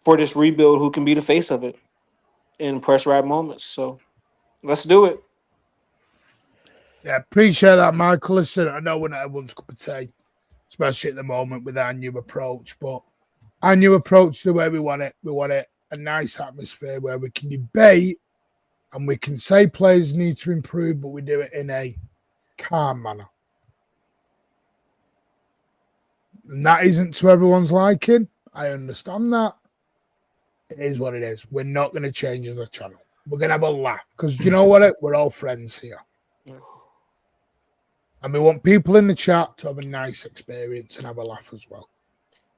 for this rebuild who can be the face of it in press right moments. So let's do it. Yeah, appreciate that, Michael. Listen, I know we're not everyone's cup of tea, especially at the moment with our new approach, but our new approach the way we want it. We want it a nice atmosphere where we can debate and we can say players need to improve, but we do it in a calm manner. And that isn't to everyone's liking. I understand that. It is what it is. We're not going to change as a channel. We're going to have a laugh because you know what? We're all friends here. And we want people in the chat to have a nice experience and have a laugh as well.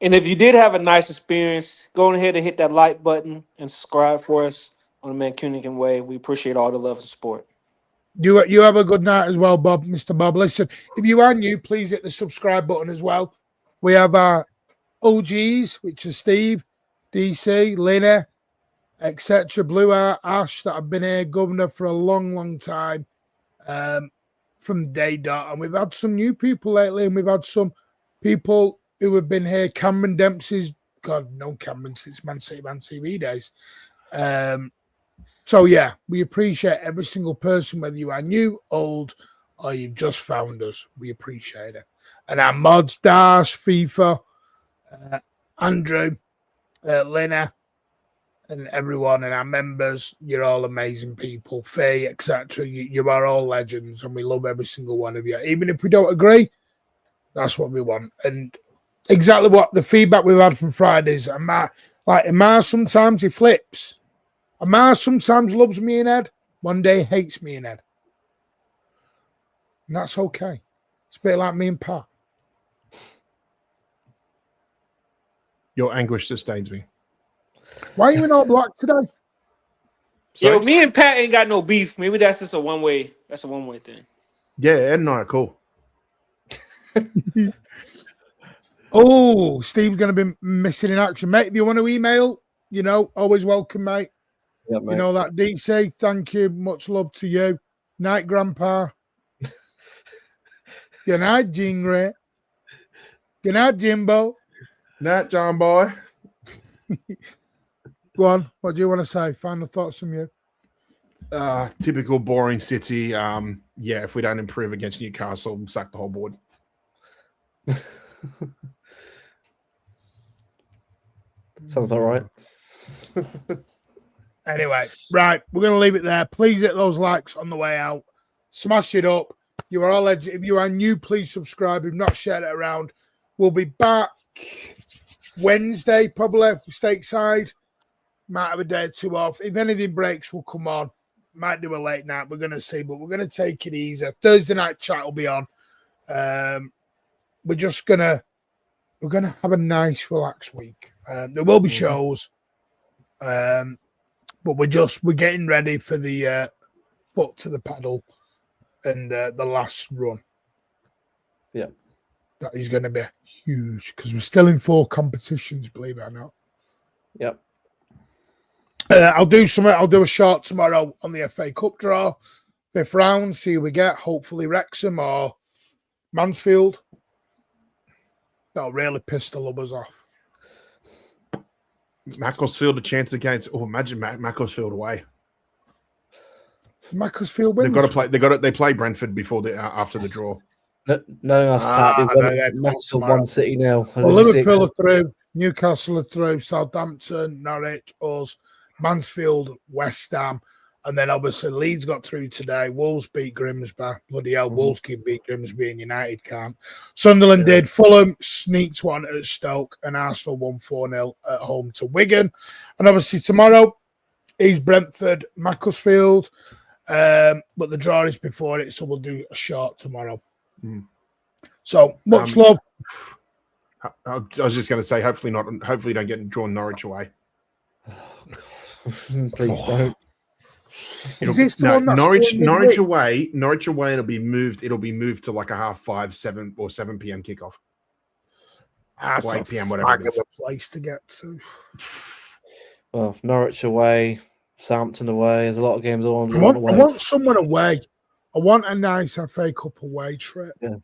And if you did have a nice experience, go ahead and hit that like button and subscribe for us on the Mancunian way. We appreciate all the love and support. You have a good night as well, Bob, Mr. Bob. Listen, if you are new, please hit the subscribe button as well. We have our OGs, which are Steve, DC, Lina, etc., Blue Art, Ash, that have been here, Governor, for a long, long time. From day dot, and we've had some new people lately, and we've had some people who have been here. Cameron Dempsey's, God, no Cameron since Man City Man TV days. So yeah, we appreciate every single person, whether you are new, old, or you've just found us. We appreciate it. And our mods, Dash, FIFA, Andrew, Lina, and everyone, and our members, you're all amazing people. Faye, etc. You are all legends, and we love every single one of you. Even if we don't agree, that's what we want. And exactly what the feedback we've had from Fridays. Amar sometimes he flips. Amar sometimes loves me and Ed. One day hates me and Ed. And that's okay. It's a bit like me and Pat. Your anguish sustains me. Why are you in all black today? Yo, Sorry? me and Pat ain't got no beef. Maybe that's just a one way. That's a one way thing. Yeah, Ed and I are cool. Oh, Steve's going to be missing in action, mate. If you want to email, always welcome, mate. Yeah, mate. You know that, DC. Thank you. Much love to you. Night, Grandpa. Good night, Jingray. Good night, Jimbo. Nat, John boy. Go on. What do you want to say? Final thoughts from you. Typical boring City. Yeah, if we don't improve against Newcastle, we'll sack the whole board. Sounds about right. Anyway, right, we're going to leave it there. Please hit those likes on the way out. Smash it up. You are all if you are new, please subscribe. If not, share it around. We'll be back Wednesday, probably, stateside. Might have a day or two off. If anything breaks, we'll come on. Might do a late night. We're going to see, but we're going to take it easy. Thursday night chat will be on. We're just going to have a nice, relaxed week. There will be shows. But we're getting ready for the foot to the pedal and the last run. Yeah. That is going to be huge because we're still in 4 competitions, believe it or not. Yep. I'll do a short tomorrow on the FA Cup draw. 5th round, see who we get. Hopefully Wrexham or Mansfield. That'll really piss the lubbers off. Macclesfield a chance against. Oh, imagine Macclesfield away. Macclesfield wins. They've got to play. They play Brentford before after the draw. No, that's Pat. Macclesfield 1 City now. Well, Liverpool are through. Newcastle are through. Southampton, Norwich, us, Mansfield, West Ham, and then obviously Leeds got through today. Wolves beat Grimsby. Bloody hell, Wolves can beat Grimsby and United can't. Sunderland did. Fulham sneaked one at Stoke, and Arsenal won 4-0 at home to Wigan. And obviously tomorrow is Brentford, Macclesfield, but the draw is before it, so we'll do a short tomorrow. So much love. I was just going to say, hopefully not. Hopefully, don't get drawn Norwich away. Please don't. Norwich away. Norwich away. It'll be moved to like a 5:30, 7 or 7 p.m. kickoff. That's 8 p.m. whatever it is. A place to get to. Well, Norwich away, Southampton away. There's a lot of games on. I want someone away. I want a nice FA Cup away trip. Yeah.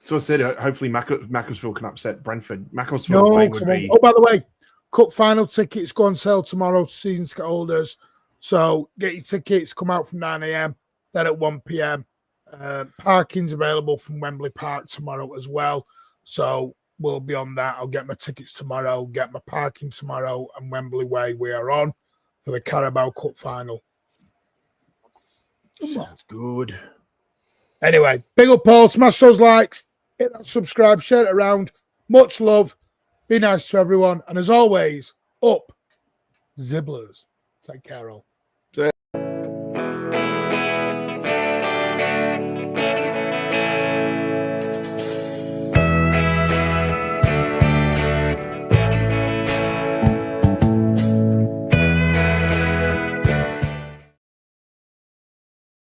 So I said, hopefully Macclesfield can upset Brentford. Macclesfield away would be. Oh, by the way, Cup final tickets go on sale tomorrow to season ticket holders. So get your tickets. Come out from 9 a.m. Then at 1 p.m. Parking's available from Wembley Park tomorrow as well. So we'll be on that. I'll get my tickets tomorrow. Get my parking tomorrow. And Wembley Way we are on for the Carabao Cup final. Sounds good. Anyway, big up Paul, smash those likes, hit that subscribe, share it around. Much love. Be nice to everyone. And as always, up Zibblers. Take care all.